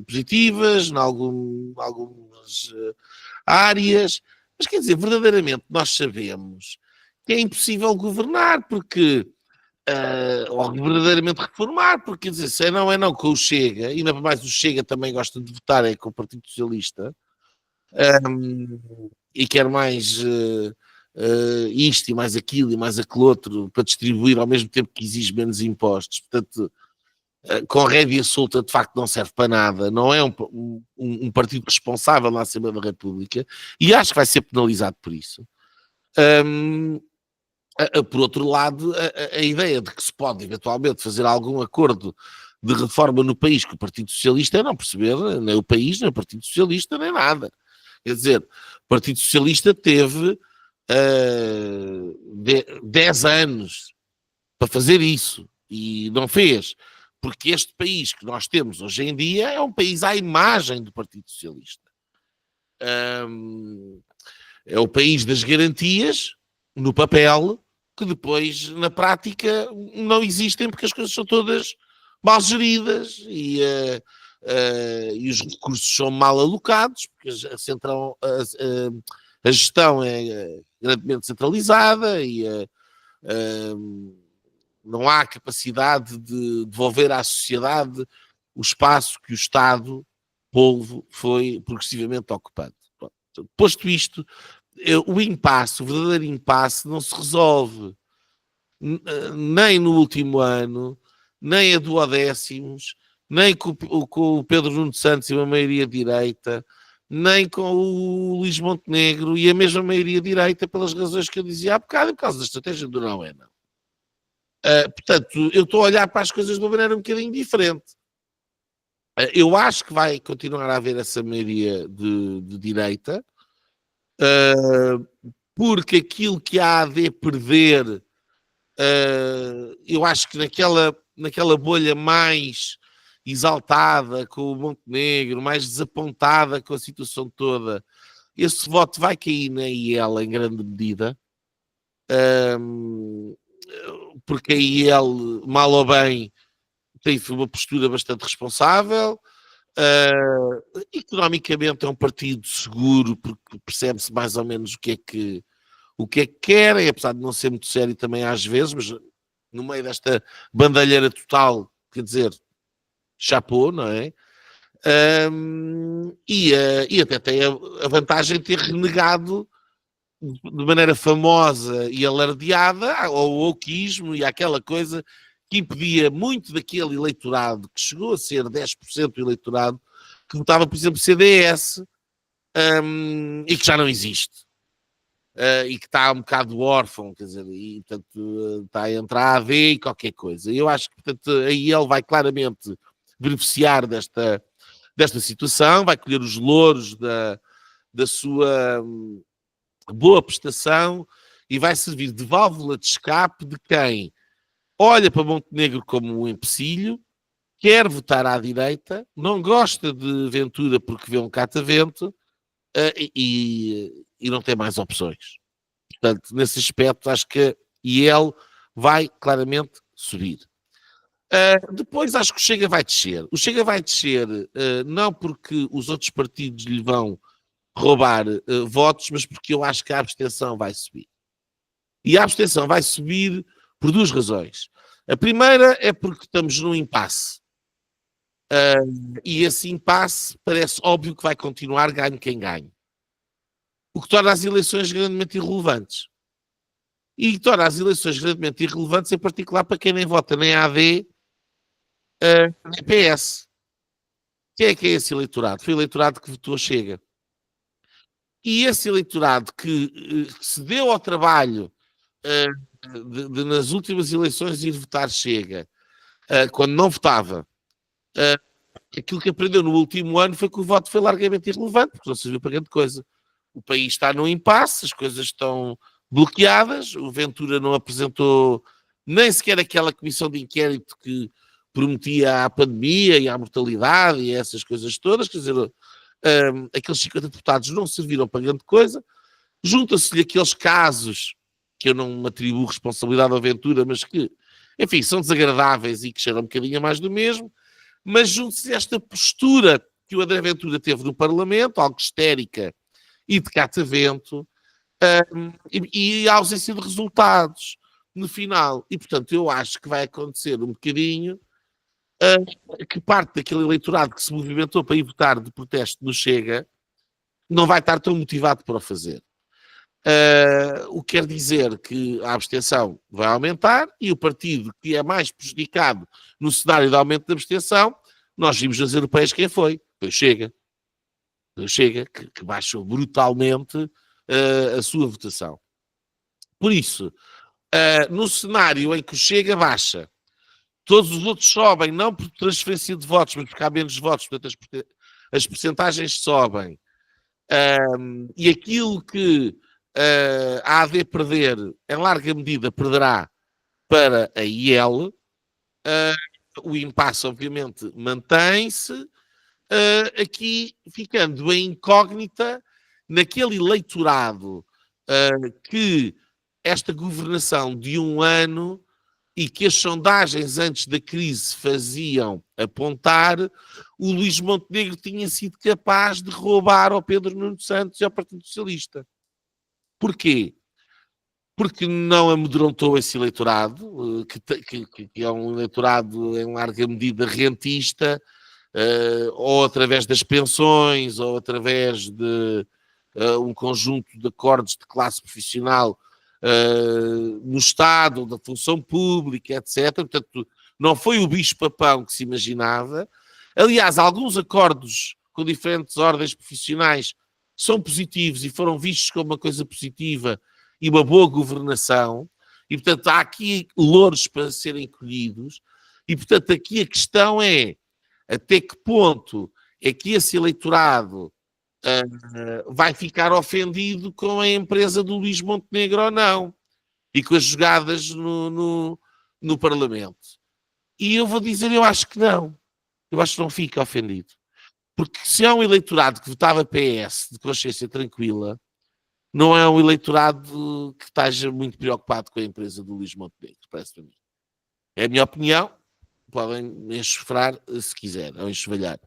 positivas em algumas áreas, mas quer dizer, verdadeiramente nós sabemos que é impossível governar, porque ou verdadeiramente reformar, porque quer dizer, se é não com o Chega, e ainda mais o Chega também gosta de votar com o Partido Socialista, e quer mais isto e mais aquilo e mais aquele outro para distribuir ao mesmo tempo que exige menos impostos. Portanto, com rédea solta de facto não serve para nada, não é um partido responsável na Assembleia da República, e acho que vai ser penalizado por isso. Por outro lado, a ideia de que se pode eventualmente fazer algum acordo de reforma no país com o Partido Socialista é não perceber nem o país, nem o Partido Socialista, nem nada. Quer dizer, o Partido Socialista teve 10 anos para fazer isso e não fez, porque este país que nós temos hoje em dia é um país à imagem do Partido Socialista. É o país das garantias, no papel, que depois, na prática, não existem porque as coisas são todas mal geridas e os recursos são mal alocados, porque a gestão é grandemente centralizada e não há capacidade de devolver à sociedade o espaço que o Estado, polvo, foi progressivamente ocupando. Posto isto, o verdadeiro impasse não se resolve nem no último ano, nem a duodécimos, nem com o Pedro Nuno Santos e uma maioria direita, nem com o Luís Montenegro e a mesma maioria direita, pelas razões que eu dizia há bocado, por causa da estratégia do não é não. Portanto, eu estou a olhar para as coisas de uma maneira um bocadinho diferente. Eu acho que vai continuar a haver essa maioria de direita, porque aquilo que há de perder, eu acho que naquela bolha mais exaltada com o Montenegro, mais desapontada com a situação toda, esse voto vai cair na IEL em grande medida, porque a IEL, mal ou bem, tem uma postura bastante responsável. Economicamente é um partido seguro, porque percebe-se mais ou menos o que é que querem, apesar de não ser muito sério também às vezes, mas no meio desta bandalheira total, quer dizer, chapou, não é? E até tem a vantagem de ter renegado de maneira famosa e alardeada ao wokeismo e àquela coisa que impedia muito daquele eleitorado, que chegou a ser 10% do eleitorado, que votava, por exemplo, CDS, e que já não existe. E que está um bocado órfão, quer dizer, e portanto está a entrar a AD e qualquer coisa. Eu acho que, portanto, aí ele vai claramente beneficiar desta situação, vai colher os louros da sua boa prestação e vai servir de válvula de escape de quem olha para Montenegro como um empecilho, quer votar à direita, não gosta de Ventura porque vê um catavento e não tem mais opções. Portanto, nesse aspecto, acho que ele vai claramente subir. Depois acho que o Chega vai descer. O Chega vai descer não porque os outros partidos lhe vão roubar votos, mas porque eu acho que a abstenção vai subir. E a abstenção vai subir por duas razões. A primeira é porque estamos num impasse. E esse impasse parece óbvio que vai continuar, ganhe quem ganhe. O que torna as eleições grandemente irrelevantes. E torna as eleições grandemente irrelevantes, em particular para quem nem vota nem AD, nem PS. Quem é esse eleitorado? Foi o eleitorado que votou Chega. E esse eleitorado que se deu ao trabalho de nas últimas eleições ir votar Chega, quando não votava, aquilo que aprendeu no último ano foi que o voto foi largamente irrelevante, porque não serviu para grande coisa. O país está num impasse, as coisas estão bloqueadas, o Ventura não apresentou nem sequer aquela comissão de inquérito que prometia à pandemia e à mortalidade e essas coisas todas, quer dizer, aqueles 50 deputados não serviram para grande coisa. Junta-se-lhe aqueles casos que eu não me atribuo responsabilidade à Ventura, mas que, enfim, são desagradáveis e que cheiram um bocadinho a mais do mesmo, mas junta-se esta postura que o André Ventura teve no Parlamento, algo histérica e de catavento, E a ausência de resultados no final. E, portanto, eu acho que vai acontecer um bocadinho que parte daquele eleitorado que se movimentou para ir votar de protesto no Chega não vai estar tão motivado para o fazer. O que quer dizer que a abstenção vai aumentar e o partido que é mais prejudicado no cenário de aumento da abstenção, nós vimos nas europeias quem foi. Foi o Chega. Foi o Chega que baixou brutalmente a sua votação. Por isso, no cenário em que o Chega baixa, todos os outros sobem, não por transferência de votos, mas porque há menos votos, portanto as percentagens sobem, e aquilo que a AD perder, em larga medida, perderá para a IL, o impasse, obviamente, mantém-se, aqui ficando em incógnita naquele eleitorado que esta governação de um ano e que as sondagens antes da crise faziam apontar, o Luís Montenegro tinha sido capaz de roubar ao Pedro Nuno Santos e ao Partido Socialista. Porquê? Porque não amedrontou esse eleitorado, que é um eleitorado em larga medida rentista, ou através das pensões, ou através de um conjunto de acordos de classe profissional no Estado, da função pública, etc. Portanto, não foi o bicho-papão que se imaginava. Aliás, alguns acordos com diferentes ordens profissionais são positivos e foram vistos como uma coisa positiva e uma boa governação. E, portanto, há aqui louros para serem colhidos. E, portanto, aqui a questão é até que ponto é que esse eleitorado vai ficar ofendido com a empresa do Luís Montenegro ou não, e com as jogadas no Parlamento. E eu vou dizer, eu acho que não. Eu acho que não fica ofendido. Porque se há um eleitorado que votava PS de consciência tranquila, não é um eleitorado que esteja muito preocupado com a empresa do Luís Montenegro, parece para mim. É a minha opinião, podem enxofrar se quiserem, ou enxovalhar.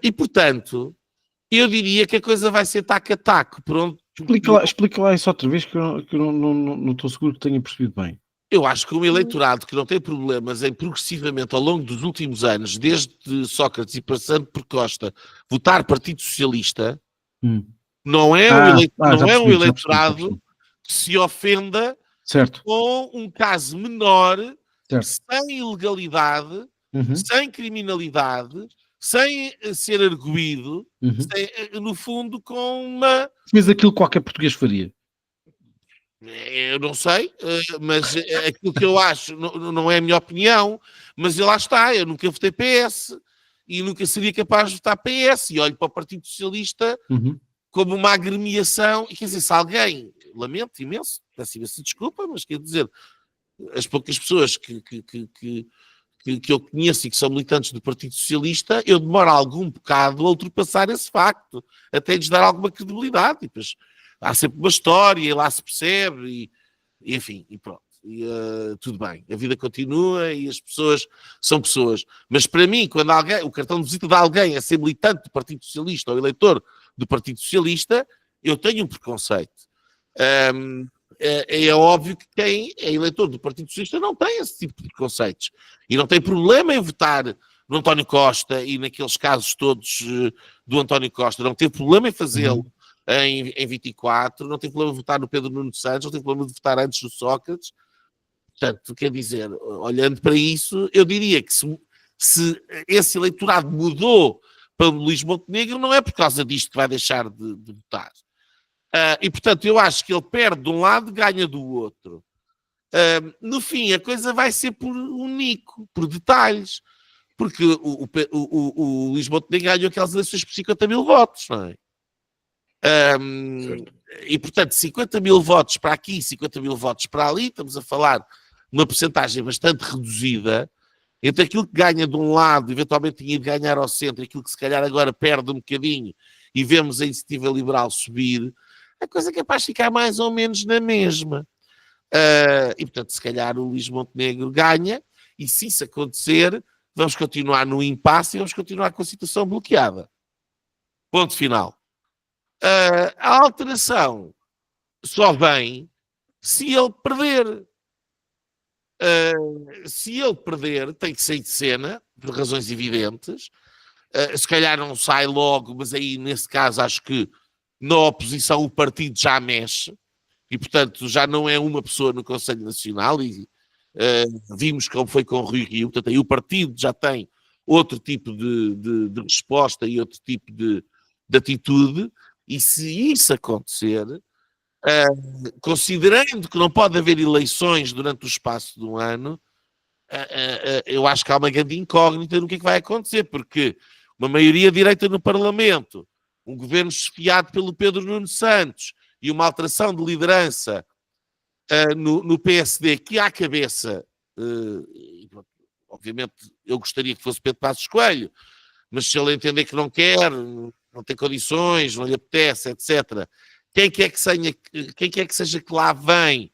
E, portanto, eu diria que a coisa vai ser taco a taco. Pronto. Explica lá isso outra vez que eu não estou seguro que tenha percebido bem. Eu acho que um eleitorado que não tem problemas em progressivamente ao longo dos últimos anos, desde Sócrates e passando por Costa, votar Partido Socialista, não é um eleitorado que se ofenda com um caso menor, sem ilegalidade, sem criminalidade, sem ser arguído, no fundo, com uma... Mas aquilo que qualquer português faria. Eu não sei, mas aquilo que eu acho não é a minha opinião, mas lá está, eu nunca votei PS e nunca seria capaz de votar PS e olho para o Partido Socialista como uma agremiação, e quer dizer, se alguém, lamento imenso, peço imensa desculpa, mas quer dizer, as poucas pessoas que eu conheço e que são militantes do Partido Socialista, eu demoro algum bocado a ultrapassar esse facto, até lhes dar alguma credibilidade, e depois há sempre uma história, e lá se percebe, e enfim, e pronto. E, tudo bem, a vida continua e as pessoas são pessoas. Mas para mim, quando o cartão de visita de alguém é ser militante do Partido Socialista ou eleitor do Partido Socialista, eu tenho um preconceito. É óbvio que quem é eleitor do Partido Socialista não tem esse tipo de preconceitos. E não tem problema em votar no António Costa e naqueles casos todos do António Costa. Não teve problema em fazê-lo em 24, não tem problema de votar no Pedro Nuno Santos, não tem problema de votar antes do Sócrates. Portanto, quer dizer, olhando para isso, eu diria que se esse eleitorado mudou para o Luís Montenegro, não é por causa disto que vai deixar de votar. E, portanto, eu acho que ele perde de um lado, ganha do outro. No fim, a coisa vai ser por unico, por detalhes. Porque o Luís Montenegro ganhou aquelas eleições por 50 mil votos, não é? E, portanto, 50 mil votos para aqui, 50 mil votos para ali, estamos a falar de uma percentagem bastante reduzida entre aquilo que ganha de um lado, eventualmente tinha de ganhar ao centro, aquilo que se calhar agora perde um bocadinho e vemos a iniciativa liberal subir, a coisa é capaz de ficar mais ou menos na mesma. E, portanto, se calhar o Luís Montenegro ganha, e se isso acontecer, vamos continuar no impasse e vamos continuar com a situação bloqueada. Ponto final. A alteração só vem se ele perder. Se ele perder, tem que sair de cena, por razões evidentes. Se calhar não sai logo, mas aí, nesse caso, acho que na oposição o partido já mexe e, portanto, já não é uma pessoa no Conselho Nacional e vimos como foi com o Rui Rio. Portanto, aí o partido já tem outro tipo de resposta e outro tipo de atitude, e se isso acontecer, considerando que não pode haver eleições durante o espaço de um ano, eu acho que há uma grande incógnita no que é que vai acontecer, porque uma maioria direita no Parlamento, um governo chefiado pelo Pedro Nuno Santos e uma alteração de liderança no PSD, que à cabeça, obviamente eu gostaria que fosse Pedro Passos Coelho, mas se ele entender que não quer, não tem condições, não lhe apetece, etc., quem quer que seja que lá vem,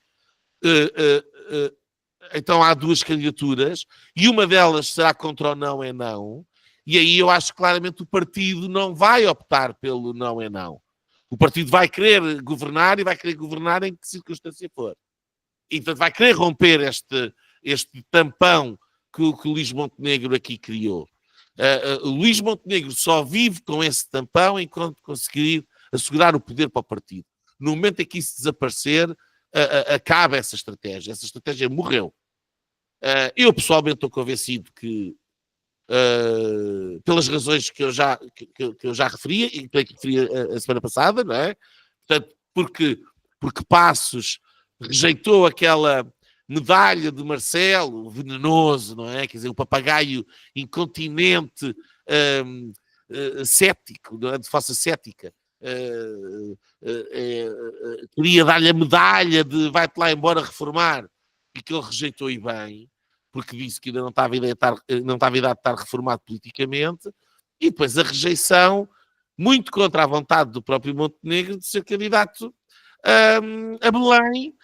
então há duas candidaturas, e uma delas será contra o não é não, e aí eu acho que claramente o partido não vai optar pelo não é não. O partido vai querer governar e vai querer governar em que circunstância for. E portanto vai querer romper este tampão que o Luís Montenegro aqui criou. O Luís Montenegro só vive com esse tampão enquanto conseguir assegurar o poder para o partido. No momento em que isso desaparecer, acaba essa estratégia. Essa estratégia morreu. Eu pessoalmente estou convencido que, pelas razões que eu já referia, e que referi a semana passada, não é? Portanto, porque Passos rejeitou aquela medalha de Marcelo, venenoso, não é? Quer dizer, o papagaio incontinente, cético, não é? De fossa cética. Queria dar-lhe a medalha de vai-te lá embora reformar, e que ele rejeitou e bem, porque disse que ainda não estava a idade de estar reformado politicamente, e depois a rejeição, muito contra a vontade do próprio Montenegro, de ser candidato a Belém,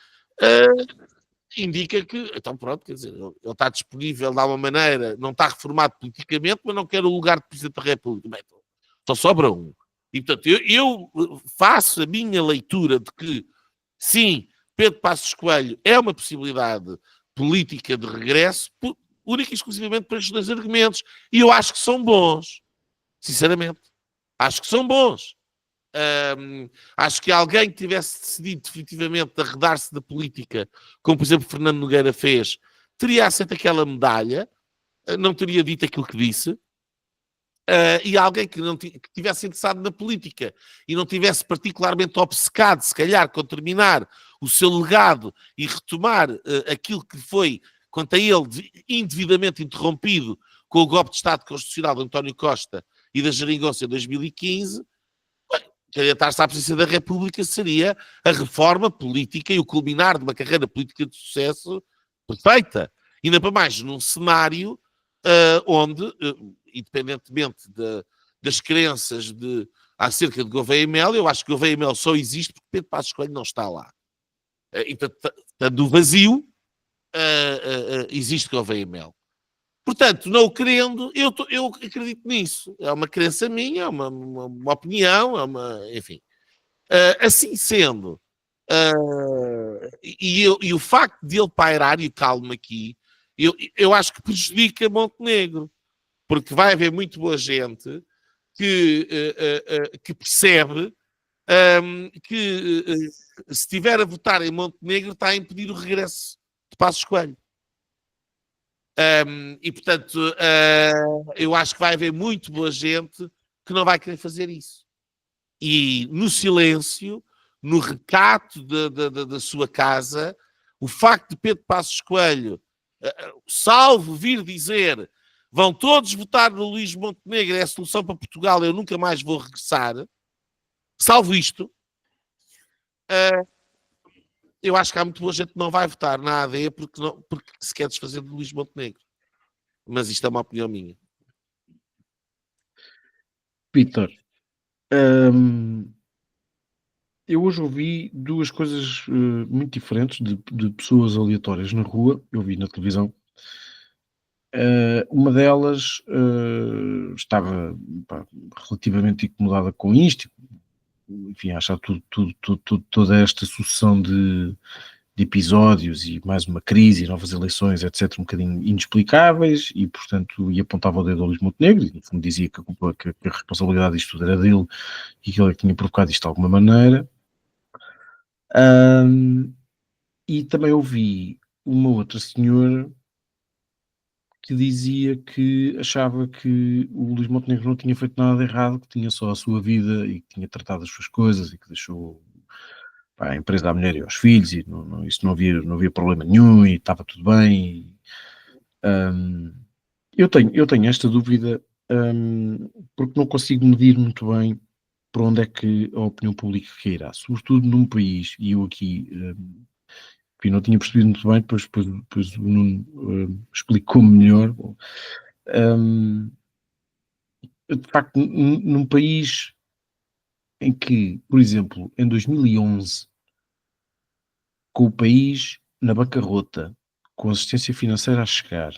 indica que, então pronto, quer dizer, ele está disponível de alguma maneira, não está reformado politicamente, mas não quer o lugar de Presidente da República. Bem, então, só sobra um. E portanto, eu faço a minha leitura de que, sim, Pedro Passos Coelho é uma possibilidade política de regresso, única e exclusivamente por estes dois argumentos. E eu acho que são bons, sinceramente. Acho que são bons. Acho que alguém que tivesse decidido definitivamente arredar-se da política, como por exemplo Fernando Nogueira fez, teria aceito aquela medalha, não teria dito aquilo que disse, e alguém que tivesse interessado na política e não tivesse particularmente obcecado, se calhar, com terminar o seu legado e retomar aquilo que foi, quanto a ele, indevidamente interrompido com o golpe de Estado constitucional de António Costa e da Geringonça em 2015, candidatar-se à presidência da República seria a reforma política e o culminar de uma carreira política de sucesso perfeita. Ainda para mais num cenário onde, independentemente das crenças acerca de Gouveia e Mel, eu acho que Gouveia e Mel só existe porque Pedro Passos Coelho não está lá. E do vazio existe Gouveia e Mel. Portanto, não o querendo, eu acredito nisso. É uma crença minha, é uma opinião, enfim. Assim sendo, e o facto de ele pairar, e calmo aqui, eu acho que prejudica Montenegro, porque vai haver muito boa gente que percebe que se estiver a votar em Montenegro está a impedir o regresso de Passos Coelho. E portanto, eu acho que vai haver muito boa gente que não vai querer fazer isso. E no silêncio, no recato da sua casa, o facto de Pedro Passos Coelho, salvo vir dizer vão todos votar no Luís Montenegro, é a solução para Portugal, eu nunca mais vou regressar, salvo isto, eu acho que há muito boa gente que não vai votar na AD porque se quer desfazer de Luís Montenegro. Mas isto é uma opinião minha. Vítor, eu hoje ouvi duas coisas muito diferentes de pessoas aleatórias na rua, eu vi na televisão. Uma delas estava relativamente incomodada com isto, enfim, achar toda esta sucessão de episódios e mais uma crise e novas eleições, etc., um bocadinho inexplicáveis, e portanto, e apontava o dedo ao Luís Montenegro, e no fundo dizia que a responsabilidade disto tudo era dele e que ele é que tinha provocado isto de alguma maneira. E também ouvi uma outra senhora que dizia que achava que o Luís Montenegro não tinha feito nada de errado, que tinha só a sua vida e que tinha tratado as suas coisas e que deixou a empresa à mulher e aos filhos, e isso não havia problema nenhum e estava tudo bem. Eu tenho esta dúvida, porque não consigo medir muito bem para onde é que a opinião pública irá, sobretudo num país, e eu aqui enfim, não tinha percebido muito bem, depois o Nuno explicou-me melhor. De facto, num país em que, por exemplo, em 2011, com o país na bancarrota, com a assistência financeira a chegar,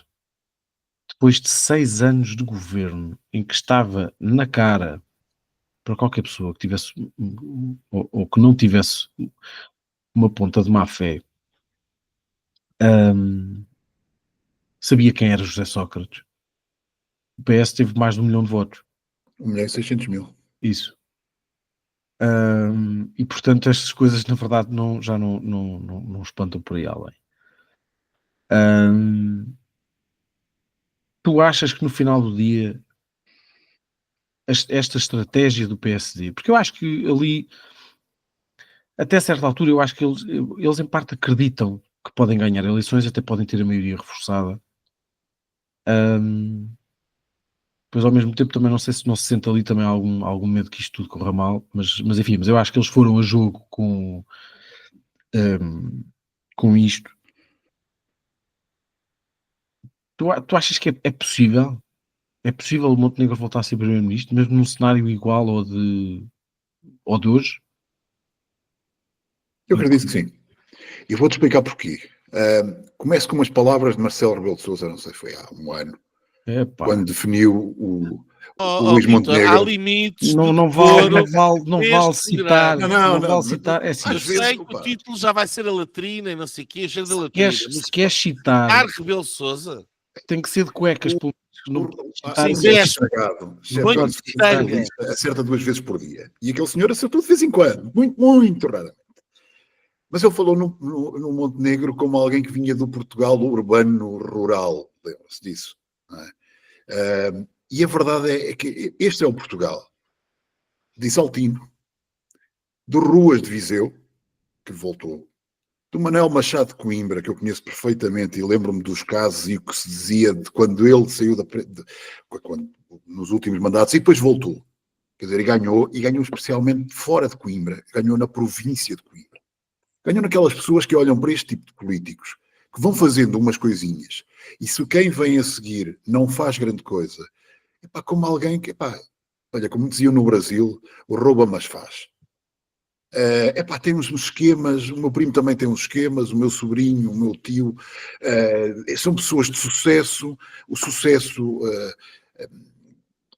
depois de 6 anos de governo em que estava na cara para qualquer pessoa que tivesse ou que não tivesse uma ponta de má fé, sabia quem era José Sócrates. O PS teve mais de 1 milhão de votos. 1.600.000. Isso. E portanto estas coisas na verdade já não espantam por aí além. Tu achas que no final do dia esta estratégia do PSD, porque eu acho que ali até certa altura eu acho que eles em parte acreditam que podem ganhar eleições, até podem ter a maioria reforçada, pois ao mesmo tempo também não sei se não se sente ali também algum medo que isto tudo corra mal, mas enfim, mas eu acho que eles foram a jogo com isto. Tu achas que é possível? É possível o Montenegro voltar a ser primeiro-ministro, mesmo num cenário igual ao de hoje? Eu acredito que sim. E vou-te explicar porquê. Começo com umas palavras de Marcelo Rebelo de Sousa, não sei, foi há um ano, quando definiu o Luís Montenegro. Há limites. Não vale citar. Não citar. É assim, eu sei que o título já vai ser a latrina e não sei o quê, cheio da latrina. Se queres citar, Rebelo de Sousa tem que ser de cuecas. Acerta 2 vezes por dia. E aquele senhor acertou de vez em quando, muito raramente. Mas ele falou no Montenegro como alguém que vinha do Portugal urbano rural, lembra-se disso. Não é? E a verdade é que este é o Portugal de Saltino, de Ruas de Viseu, que voltou, do Manuel Machado de Coimbra, que eu conheço perfeitamente e lembro-me dos casos e o que se dizia de quando ele saiu nos últimos mandatos e depois voltou. Quer dizer, e ganhou especialmente fora de Coimbra, ganhou na província de Coimbra. Ganham naquelas pessoas que olham para este tipo de políticos, que vão fazendo umas coisinhas, e se quem vem a seguir não faz grande coisa, como alguém que, olha, como diziam no Brasil, o rouba mas faz. Temos uns esquemas, o meu primo também tem uns esquemas, o meu sobrinho, o meu tio, são pessoas de sucesso, o sucesso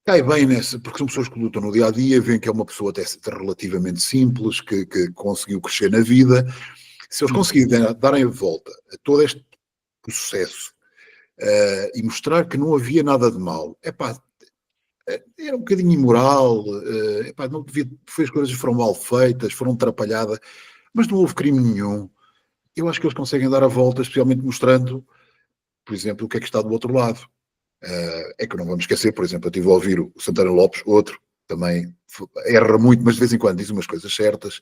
cai bem nessa, porque são pessoas que lutam no dia a dia, veem que é uma pessoa até relativamente simples, que conseguiu crescer na vida. Se eles conseguirem darem a volta a todo este processo e mostrar que não havia nada de mal, era um bocadinho imoral, não devia, as coisas foram mal feitas, foram atrapalhadas, mas não houve crime nenhum. Eu acho que eles conseguem dar a volta, especialmente mostrando, por exemplo, o que é que está do outro lado. É que não vamos esquecer, por exemplo, eu estive a ouvir o Santana Lopes, outro, também erra muito, mas de vez em quando diz umas coisas certas,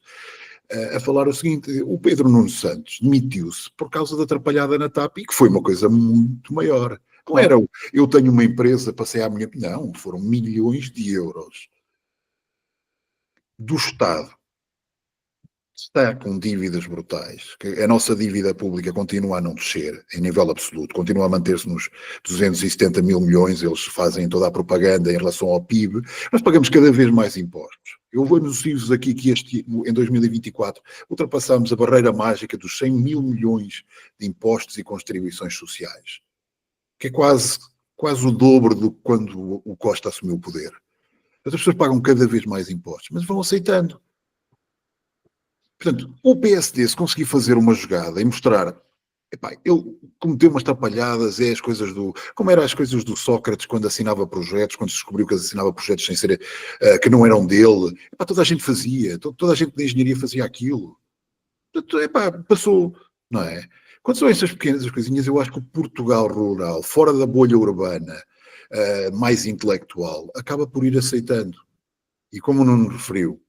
a falar o seguinte: o Pedro Nuno Santos demitiu-se por causa da atrapalhada na TAP, e que foi uma coisa muito maior. Não era eu tenho uma empresa, passei à minha... Não, foram milhões de euros do Estado. Está com dívidas brutais, que a nossa dívida pública continua a não descer em nível absoluto, continua a manter-se nos 270 mil milhões, eles fazem toda a propaganda em relação ao PIB, nós pagamos cada vez mais impostos. Eu vou anuncio-vos aqui que em 2024 ultrapassamos a barreira mágica dos 100 mil milhões de impostos e contribuições sociais, que é quase o dobro do quando o Costa assumiu o poder. As pessoas pagam cada vez mais impostos, mas vão aceitando. Portanto, o PSD, se conseguir fazer uma jogada e mostrar, epá, ele cometeu umas trapalhadas, as coisas como eram as coisas do Sócrates quando assinava projetos, quando se descobriu que assinava projetos sem ser, que não eram dele, epá, toda a gente fazia, toda a gente da engenharia fazia aquilo. Portanto, epá, passou, não é? Quando são essas pequenas coisinhas, eu acho que o Portugal rural, fora da bolha urbana, mais intelectual, acaba por ir aceitando. E como o Nuno referiu,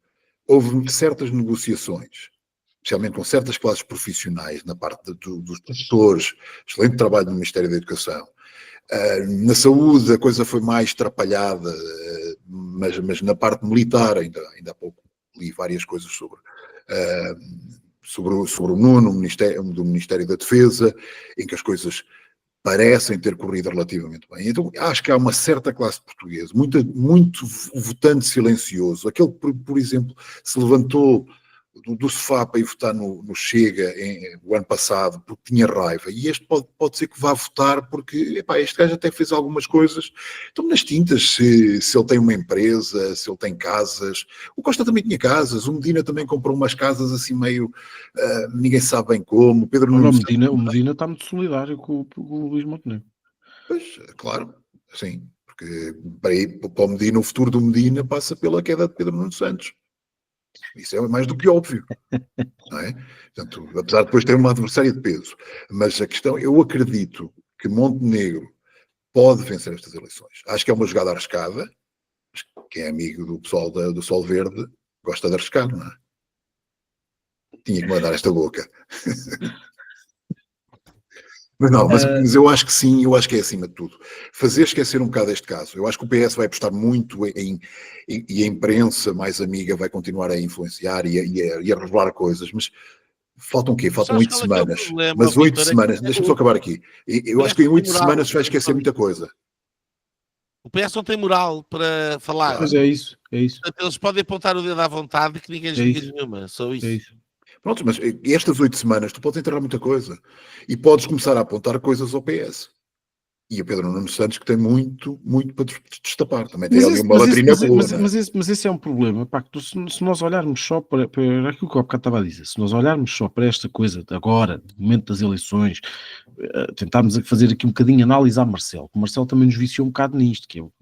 houve certas negociações, especialmente com certas classes profissionais, na parte dos tutores, excelente trabalho no Ministério da Educação. Na saúde a coisa foi mais atrapalhada, mas na parte militar, ainda há pouco li várias coisas sobre o Nuno, do Ministério da Defesa, em que as coisas parecem ter corrido relativamente bem. Então, acho que há uma certa classe portuguesa, muito votante silencioso, aquele que, por exemplo, se levantou do sofá para ir votar no Chega o ano passado, porque tinha raiva, e este pode ser que vá votar porque, epá, este gajo até fez algumas coisas, estão nas tintas, se ele tem uma empresa, se ele tem casas. O Costa também tinha casas, o Medina também comprou umas casas assim meio, ninguém sabe bem como. Pedro Olha, Nuno o Medina está muito solidário com o Luís Montenegro. Pois, claro, sim, porque para o Medina, o futuro do Medina passa pela queda de Pedro Nuno Santos. Isso é mais do que óbvio, não é? Portanto, apesar de depois ter uma adversária de peso. Mas a questão, eu acredito que Montenegro pode vencer estas eleições. Acho que é uma jogada arriscada. Quem é amigo do pessoal do Sol Verde gosta de arriscar, não é? Tinha que mandar esta boca. Mas não, mas eu acho que sim, eu acho que é acima de tudo. Fazer esquecer um bocado este caso. Eu acho que o PS vai apostar muito e a imprensa mais amiga vai continuar a influenciar e a revelar coisas, mas faltam o quê? Faltam 8 semanas. Mas 8 semanas, deixa-me só acabar aqui. Eu acho que em 8 semanas vai esquecer muita coisa. O PS não tem moral para falar. Mas é isso. Portanto, eles podem apontar o dedo à vontade que ninguém lhes diga nenhuma, só isso. É isso. Pronto, mas estas 8 semanas tu podes enterrar muita coisa e podes começar a apontar coisas ao PS. E o Pedro Nuno Santos que tem muito para destapar. Também tem ali uma latrina boa. Mas esse é um problema. Pá, se nós olharmos só para aquilo que o bocado estava a dizer, se nós olharmos só para esta coisa de agora, no momento das eleições, tentarmos fazer aqui um bocadinho análise a Marcelo. O Marcelo também nos viciou um bocado nisto, que é o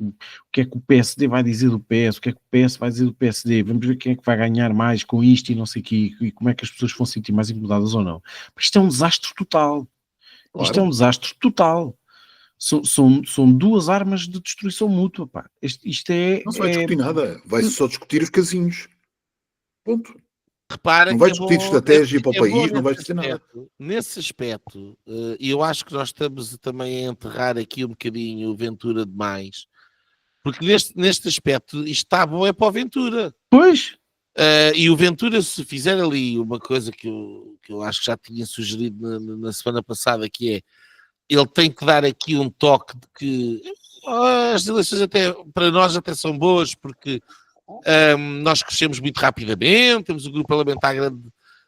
que é que o PSD vai dizer do PS, o que é que o PS vai dizer do PSD, vamos ver quem é que vai ganhar mais com isto e não sei o quê, e como é que as pessoas vão se sentir mais incomodadas ou não. Mas isto é um desastre total. Claro. Isto é um desastre total. São duas armas de destruição mútua, pá. Isto é... Não se vai discutir nada, vai-se só discutir os casinhos. Ponto. Repara não vai que discutir estratégia para o país, não vai discutir nada. Nesse aspecto, eu acho que nós estamos também a enterrar aqui um bocadinho o Ventura demais, porque neste aspecto isto está bom é para o Ventura. Pois. E o Ventura, se fizer ali uma coisa que eu acho que já tinha sugerido na semana passada, que é ele tem que dar aqui um toque de que as eleições até para nós até são boas, porque nós crescemos muito rapidamente, temos um grupo parlamentar grande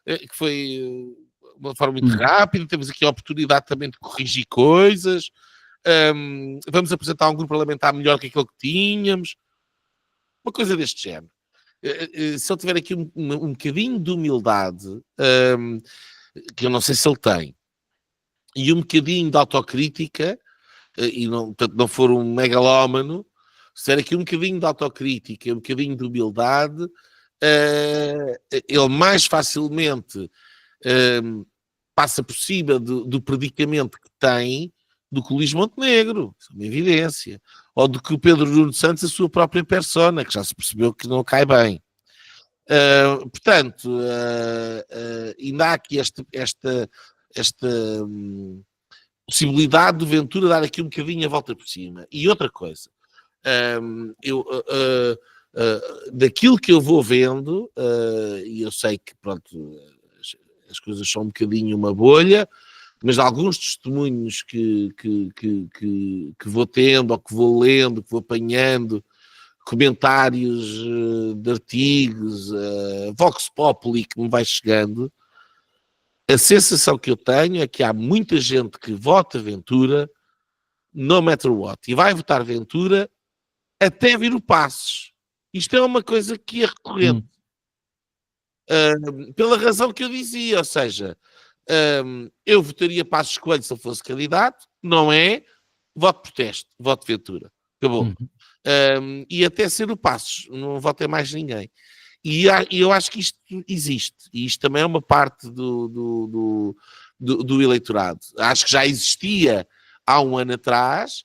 que foi de uma forma muito rápida, temos aqui a oportunidade também de corrigir coisas, vamos apresentar um grupo parlamentar melhor que aquele que tínhamos, uma coisa deste género. Se ele tiver aqui um bocadinho de humildade, que eu não sei se ele tem, e um bocadinho de autocrítica, e portanto, não for um megalómano, se tiver aqui um bocadinho de autocrítica, um bocadinho de humildade, ele mais facilmente passa por cima do predicamento que tem do que o Luís Montenegro, isso é uma evidência, ou do que o Pedro Nuno Santos, a sua própria persona, que já se percebeu que não cai bem. Portanto, ainda há aqui esta possibilidade do Ventura dar aqui um bocadinho a volta por cima. E outra coisa, daquilo que eu vou vendo, e eu sei que pronto, as coisas são um bocadinho uma bolha, mas alguns testemunhos que vou tendo, ou que vou lendo, que vou apanhando, comentários de artigos, Vox Populi que me vai chegando, a sensação que eu tenho é que há muita gente que vota Ventura no matter what, e vai votar Ventura até vir o Passos. Isto é uma coisa que é recorrente. Pela razão que eu dizia, ou seja, eu votaria Passos Coelho se eu fosse candidato, não é, voto protesto, voto Ventura, acabou. E até ser o Passos, não voto em mais ninguém. E eu acho que isto existe, e isto também é uma parte do eleitorado. Acho que já existia há um ano atrás,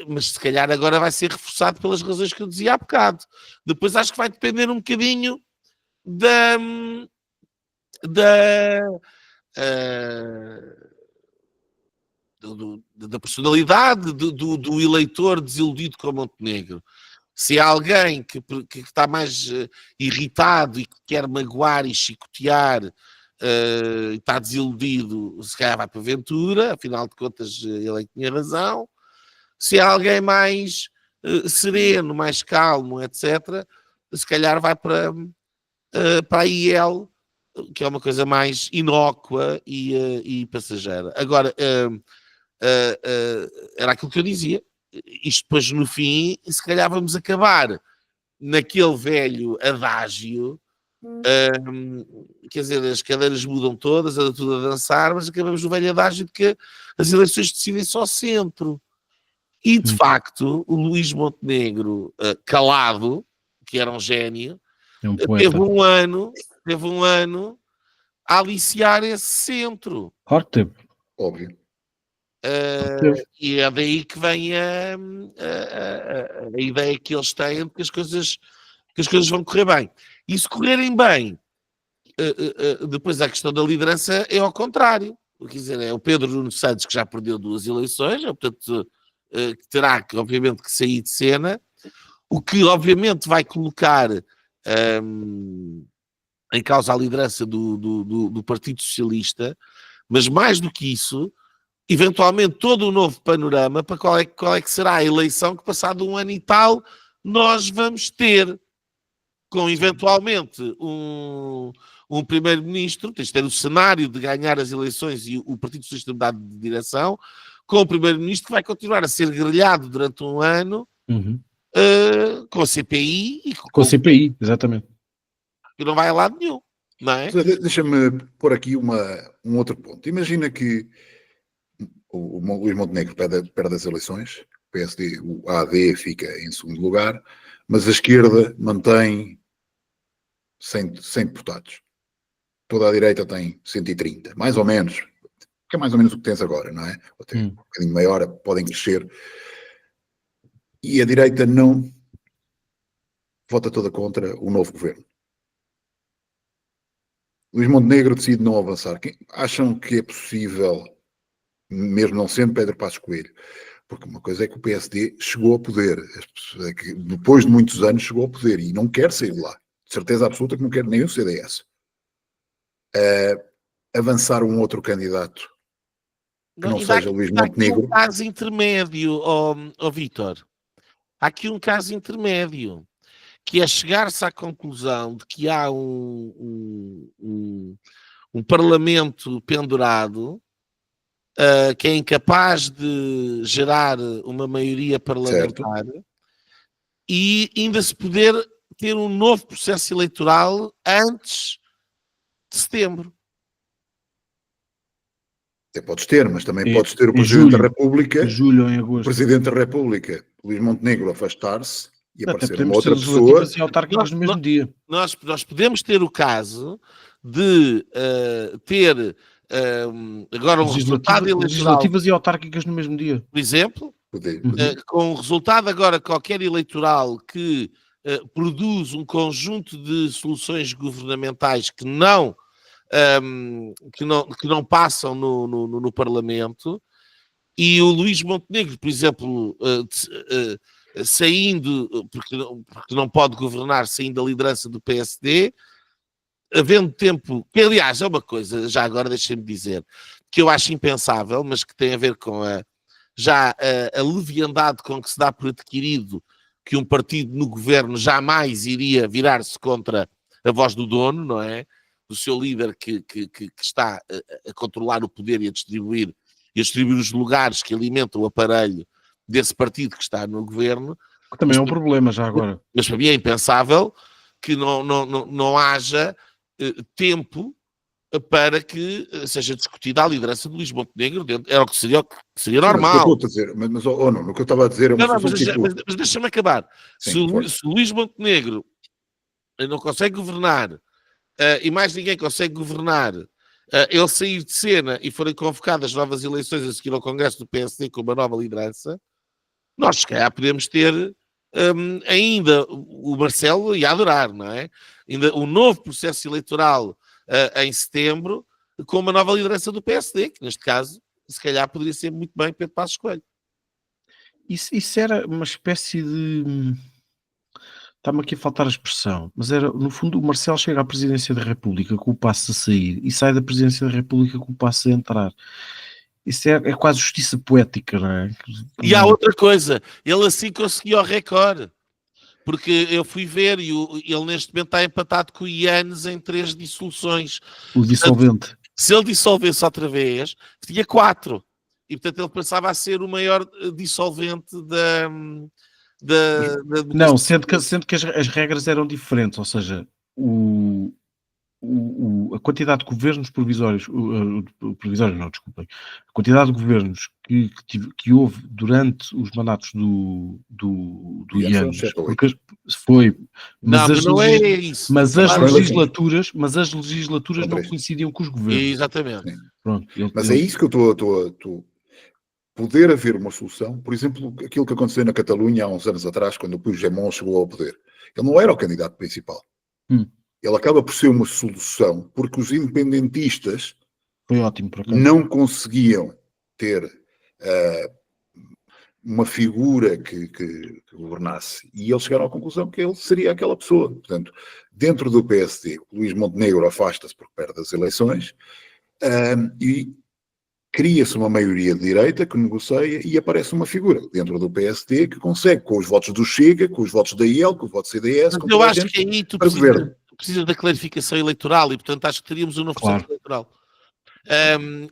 mas se calhar agora vai ser reforçado pelas razões que eu dizia há bocado. Depois acho que vai depender um bocadinho da personalidade do eleitor desiludido com Montenegro. Se há alguém que está mais irritado e que quer magoar e chicotear e está desiludido, se calhar vai para Ventura, afinal de contas ele é que tinha razão. Se há alguém mais sereno, mais calmo, etc., se calhar vai para a IEL, que é uma coisa mais inócua e passageira. Agora, era aquilo que eu dizia. Isto depois, no fim, se calhar vamos acabar naquele velho adágio, quer dizer, as cadeiras mudam todas, anda tudo a dançar, mas acabamos no velho adágio de que as eleições decidem só centro. E, de facto, o Luís Montenegro, calado, que era um gênio, teve um ano a aliciar esse centro. Claro que teve. Óbvio. E é daí que vem a ideia que eles têm de que as coisas vão correr bem. E se correrem bem, depois a questão da liderança é ao contrário. Quer dizer, é o Pedro Nuno Santos que já perdeu 2 eleições, portanto que terá, obviamente, que sair de cena, o que obviamente vai colocar em causa a liderança do Partido Socialista, mas mais do que isso, eventualmente todo o novo panorama para qual é que será a eleição que, passado um ano e tal, nós vamos ter, com eventualmente um primeiro-ministro, tens de ter o cenário de ganhar as eleições e o Partido Socialista mudar de direção, com o primeiro-ministro que vai continuar a ser grelhado durante um ano com a CPI. Com a CPI, exatamente. Que não vai a lado nenhum, não é? Deixa-me pôr aqui um outro ponto. Imagina que o Luís Montenegro perde as eleições, o PSD, o AD fica em segundo lugar, mas a esquerda mantém 100 deputados. Toda a direita tem 130, mais ou menos, que é mais ou menos o que tens agora, não é? Ou até um bocadinho maior, podem crescer. E a direita não vota toda contra o novo governo. Luís Montenegro decide não avançar. Acham que é possível, mesmo não sendo Pedro Passos Coelho, porque uma coisa é que o PSD chegou ao poder, depois de muitos anos chegou ao poder e não quer sair de lá. De certeza absoluta que não quer nem o CDS. Avançar um outro candidato que não seja Luís Montenegro. Há aqui um caso intermédio, Vítor. Há aqui um caso intermédio, que é chegar-se à conclusão de que há um parlamento pendurado que é incapaz de gerar uma maioria parlamentar, certo, e ainda se poder ter um novo processo eleitoral antes de setembro. Até podes ter, mas também podes ter o Presidente da República, julho, em agosto. O Presidente da República, Luís Montenegro, afastar-se e aparecer uma outra pessoa. Legislativas e autárquicas no mesmo dia. Nós podemos ter o caso de ter agora um resultado eleitoral. Legislativas e autárquicas no mesmo dia. Por exemplo, com um resultado agora qualquer eleitoral que produz um conjunto de soluções governamentais que não passam no Parlamento, e o Luís Montenegro, por exemplo, saindo, porque não pode governar, saindo da liderança do PSD, havendo tempo, que aliás é uma coisa, já agora deixem-me dizer, que eu acho impensável, mas que tem a ver com a leviandade com que se dá por adquirido que um partido no governo jamais iria virar-se contra a voz do dono, não é? Do seu líder que está a controlar o poder e a distribuir os lugares que alimentam o aparelho desse partido que está no governo. Que também é um problema já agora. Mas para mim é impensável que não haja tempo para que seja discutida a liderança de Luís Montenegro, era o que seria Sim, normal. mas o que eu estou a dizer, mas oh, não, o que eu estava a dizer é uma Não, solução tipo... mas deixa-me acabar. Sim, força. Se o Luís Montenegro não consegue governar e mais ninguém consegue governar, ele sair de cena e forem convocadas novas eleições a seguir ao Congresso do PSD com uma nova liderança, nós se calhar podemos ter ainda o Marcelo ia adorar, não é? Ainda um novo processo eleitoral em setembro com uma nova liderança do PSD, que neste caso se calhar poderia ser muito bem Pedro Passos Coelho. Isso era uma espécie de... Está-me aqui a faltar a expressão, mas era, no fundo, o Marcelo chega à presidência da República com o passo a sair e sai da presidência da República com o passo a entrar. Isso é quase justiça poética, não é? E há outra coisa, ele assim conseguiu o recorde, porque eu fui ver e ele neste momento está empatado com o Ianes em 3 dissoluções. O dissolvente. Portanto, se ele dissolvesse outra vez, tinha 4. E portanto ele passava a ser o maior dissolvente da Não, sendo que as regras eram diferentes, ou seja, a quantidade de governos provisórios, provisórios não, desculpem, a quantidade de governos que houve durante os mandatos do Ianes, porque foi, mas não é isso. Mas as legislaturas não coincidiam com os governos. Exatamente. Pronto, mas é isso que eu estou poder haver uma solução, por exemplo, aquilo que aconteceu na Catalunha há uns anos atrás, quando o Puigdemont chegou ao poder. Ele não era o candidato principal. Ele acaba por ser uma solução, porque os independentistas foi ótimo, por acaso, não conseguiam ter uma figura que governasse. E eles chegaram à conclusão que ele seria aquela pessoa. Portanto, dentro do PSD, Luís Montenegro afasta-se porque perde as eleições e cria-se uma maioria de direita que negocia e aparece uma figura dentro do PSD que consegue, com os votos do Chega, com os votos da IEL, com os votos do CDS... Mas eu acho que aí tu precisa da clarificação eleitoral e, portanto, acho que teríamos um novo processo eleitoral.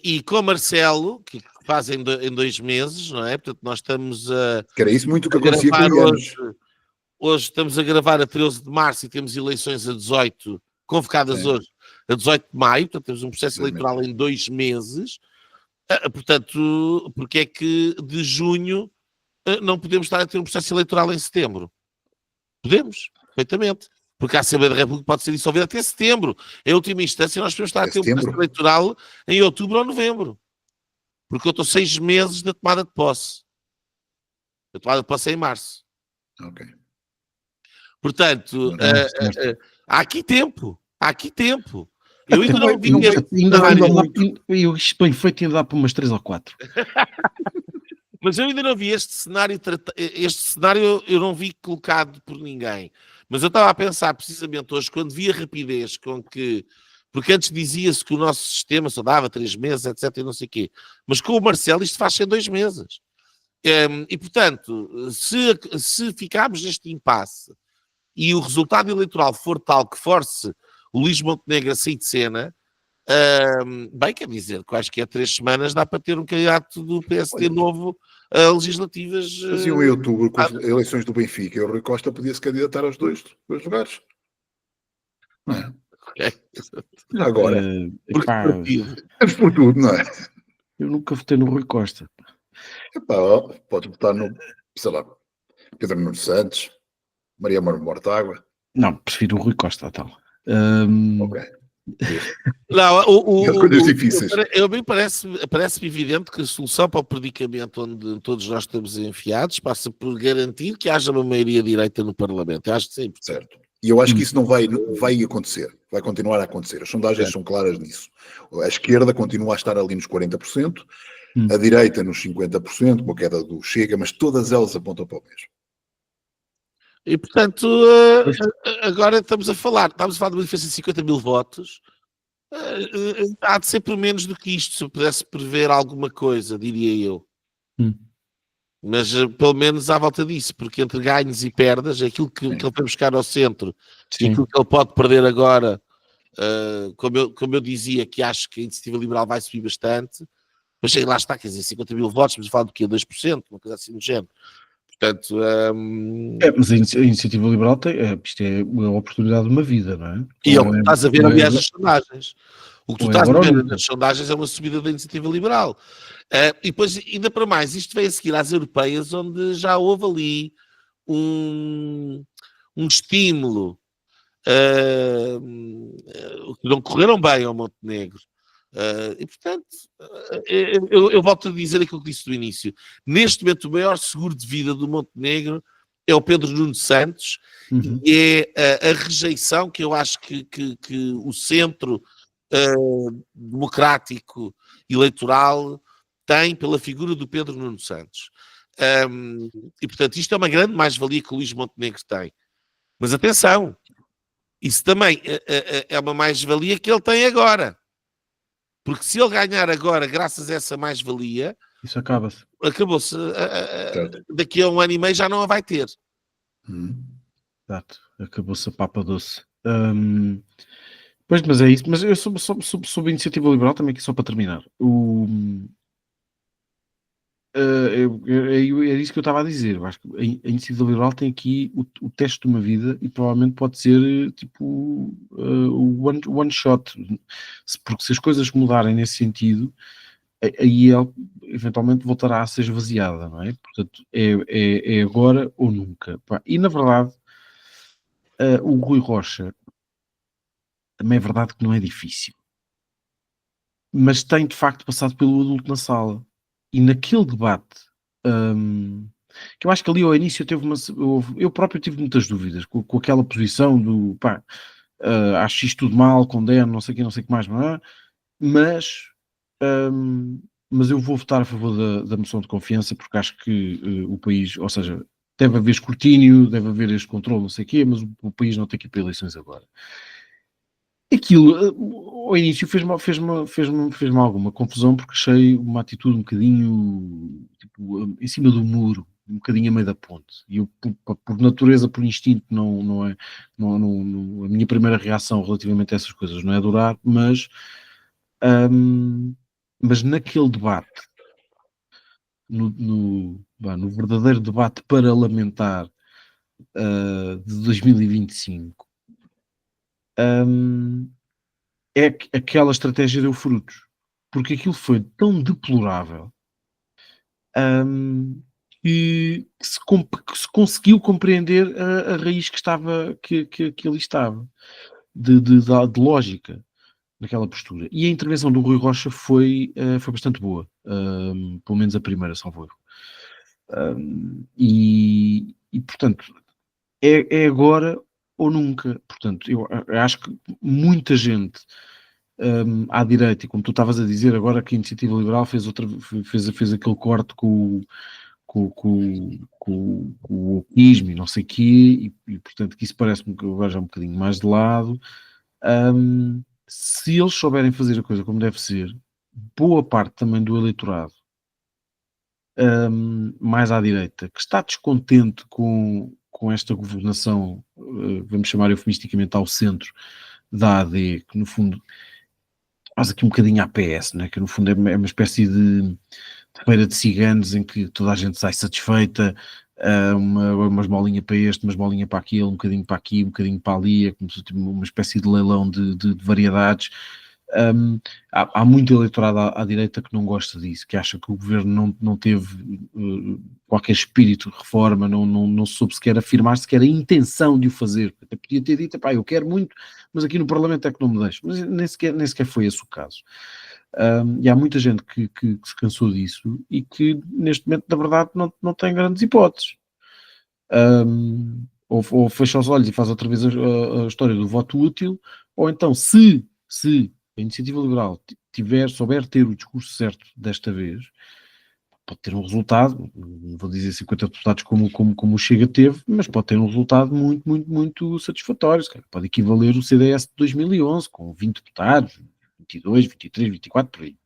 E com Marcelo, que faz em 2 meses, não é? Portanto, nós estamos a... Que era isso muito que acontecia com hoje. Hoje estamos a gravar a 13 de março e temos eleições a 18, convocadas hoje, a 18 de maio, portanto temos um processo eleitoral em 2 meses. Portanto, porque é que de junho não podemos estar a ter um processo eleitoral em setembro? Podemos, perfeitamente. Porque a Assembleia da República pode ser dissolvida até setembro. Em última instância, nós podemos estar a ter um processo eleitoral em outubro ou novembro. Porque eu estou 6 meses da tomada de posse. A tomada de posse é em março. Ok. Portanto, há aqui tempo. Há aqui tempo. Eu ainda não vi isto bem feito ainda dá para umas 3 ou 4. Mas eu ainda não vi este cenário. Este cenário eu não vi colocado por ninguém. Mas eu estava a pensar precisamente hoje, quando vi a rapidez com que... Porque antes dizia-se que o nosso sistema só dava 3 meses, etc. e não sei o quê. Mas com o Marcelo isto faz-se em 2 meses. E portanto, se ficarmos neste impasse e o resultado eleitoral for tal que force o Luís Montenegro a sair de cena, bem, quer dizer, quase que há 3 semanas dá para ter um candidato do PSD novo a legislativas. Faziam em outubro com as eleições do Benfica e o Rui Costa podia se candidatar aos dois lugares. Não é? Agora, por tudo, não é? Eu nunca votei no Rui Costa. Epá, pode votar no, sei lá, Pedro Nuno Santos, Maria Mortágua. Não, prefiro o Rui Costa, tal. Ok. Não, coisas difíceis. Eu bem parece-me evidente que a solução para o predicamento onde todos nós estamos enfiados passa por garantir que haja uma maioria direita no Parlamento. Eu acho que sim. Certo. E eu acho que isso não vai acontecer. Vai continuar a acontecer. As sondagens são claras nisso. A esquerda continua a estar ali nos 40%, a direita nos 50%, com a queda do Chega, mas todas elas apontam para o mesmo. E, portanto, agora estamos a falar de uma diferença de 50 mil votos. Há de ser por menos do que isto, se eu pudesse prever alguma coisa, diria eu. Mas pelo menos à volta disso, porque entre ganhos e perdas, aquilo que ele vai buscar ao centro e aquilo que ele pode perder agora, como eu dizia, que acho que a iniciativa liberal vai subir bastante, mas lá está, quer dizer, 50 mil votos, mas falar do quê? 2%, uma coisa assim do género. Portanto, Mas a iniciativa liberal isto é a oportunidade de uma vida, não é? e é o que estás a ver, aliás, nas sondagens. O que tu ou é estás a agora ou ver nunca. nas sondagens é uma subida da iniciativa liberal. E depois, ainda para mais, isto veio a seguir às europeias, onde já houve ali um estímulo que não correram bem ao Montenegro. E, portanto, eu volto a dizer aquilo que disse do início. Neste momento, o maior seguro de vida do Montenegro é o Pedro Nuno Santos, e é a rejeição que eu acho que o centro democrático eleitoral tem pela figura do Pedro Nuno Santos. E, portanto, isto é uma grande mais-valia que o Luís Montenegro tem. Mas atenção, isso também é uma mais-valia que ele tem agora. Porque se ele ganhar agora, graças a essa mais-valia, isso acaba-se. Acabou-se. Daqui a 1 ano e meio já não a vai ter. Exato, acabou-se a papa doce. Pois, mas é isso. Mas eu sobre a iniciativa liberal também aqui só para terminar. É isso que eu estava a dizer. Eu acho que a iniciativa liberal tem aqui o teste de uma vida e provavelmente pode ser tipo o one shot. Porque se as coisas mudarem nesse sentido, aí ele eventualmente voltará a ser esvaziada, não é? Portanto, é agora ou nunca. Pá. E na verdade, o Rui Rocha também é verdade que não é difícil, mas tem de facto passado pelo adulto na sala. E naquele debate, que eu acho que ali ao início eu próprio tive muitas dúvidas com aquela posição do pá, acho isto tudo mal, condeno, não sei o que mais, mas eu vou votar a favor da moção de confiança porque acho que o país, ou seja, deve haver escrutínio, deve haver este controle, não sei o quê, mas o país não tem que ir para eleições agora. Aquilo, ao início, fez-me alguma confusão porque achei uma atitude um bocadinho tipo, em cima do muro, um bocadinho a meio da ponte. E eu, por natureza, por instinto, não é. A minha primeira reação relativamente a essas coisas não é adorar, mas naquele debate, no verdadeiro debate parlamentar de 2025, aquela estratégia deu frutos, porque aquilo foi tão deplorável que se conseguiu compreender a raiz que ali estava, de lógica naquela postura. E a intervenção do Rui Rocha foi bastante boa, pelo menos a primeira, salvo erro. E portanto, é agora ou nunca. Portanto, eu acho que muita gente à direita, e como tu estavas a dizer agora que a Iniciativa Liberal fez aquele corte com o wokeismo e não sei o quê, e portanto que isso parece-me que agora já um bocadinho mais de lado. Se eles souberem fazer a coisa como deve ser, boa parte também do eleitorado mais à direita, que está descontente com esta governação, vamos chamar eufemisticamente ao centro da AD, que no fundo faz aqui um bocadinho à PS, né? Que no fundo é uma espécie de feira de ciganos em que toda a gente sai satisfeita, uma esmolinha para este, uma esmolinha para aquele, um bocadinho para aqui, um bocadinho para ali, é como se fosse uma espécie de leilão de variedades. Há muito eleitorado à direita que não gosta disso, que acha que o governo não teve qualquer espírito de reforma, não soube sequer afirmar sequer a intenção de o fazer. Até podia ter dito, pá, eu quero muito, mas aqui no Parlamento é que não me deixa. Mas nem sequer foi esse o caso. E há muita gente que se cansou disso e que neste momento, na verdade, não tem grandes hipóteses. Ou fecha os olhos e faz outra vez a história do voto útil, ou então, se a Iniciativa Liberal souber ter o discurso certo desta vez, pode ter um resultado, não vou dizer 50 deputados como o Chega teve, mas pode ter um resultado muito, muito, muito satisfatório. Pode equivaler o CDS de 2011, com 20 deputados, 22, 23, 24, por aí.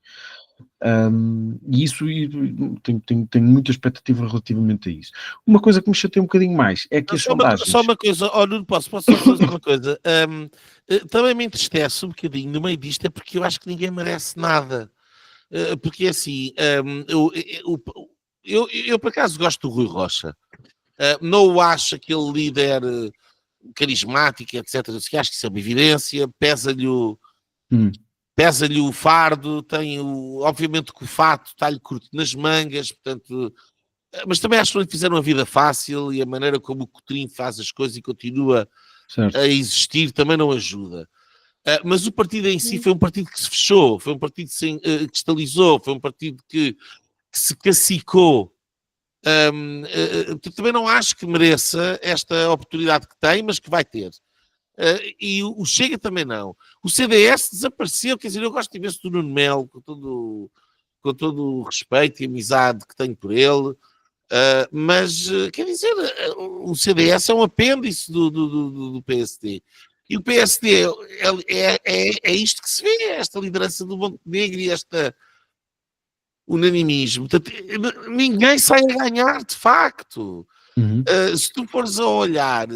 E isso tenho muita expectativa relativamente a isso. Uma coisa que me chateia um bocadinho mais é que as sondagens... Só uma coisa, Nuno, posso só fazer uma coisa? Também me entristece um bocadinho no meio disto, é porque eu acho que ninguém merece nada. Porque assim, eu por acaso gosto do Rui Rocha. Não o acho aquele líder carismático, etc. Acho que isso é uma evidência. Pesa-lhe o fardo, obviamente que o fato está-lhe curto nas mangas, portanto, mas também acho que não lhe fizeram a vida fácil e a maneira como o Coutinho faz as coisas e continua a existir também não ajuda. Mas o partido em si foi um partido que se fechou, foi um partido que se cristalizou, foi um partido que se cacicou. Também não acho que mereça esta oportunidade que tem, mas que vai ter. E o Chega também não. O CDS desapareceu, quer dizer, eu gosto imenso do Nuno Melo, com todo o respeito e amizade que tenho por ele, mas, quer dizer, o CDS é um apêndice do PSD. E o PSD é isto que se vê, esta liderança do Montenegro e esta unanimismo. Portanto, ninguém sai a ganhar, de facto. Se tu fores a olhar,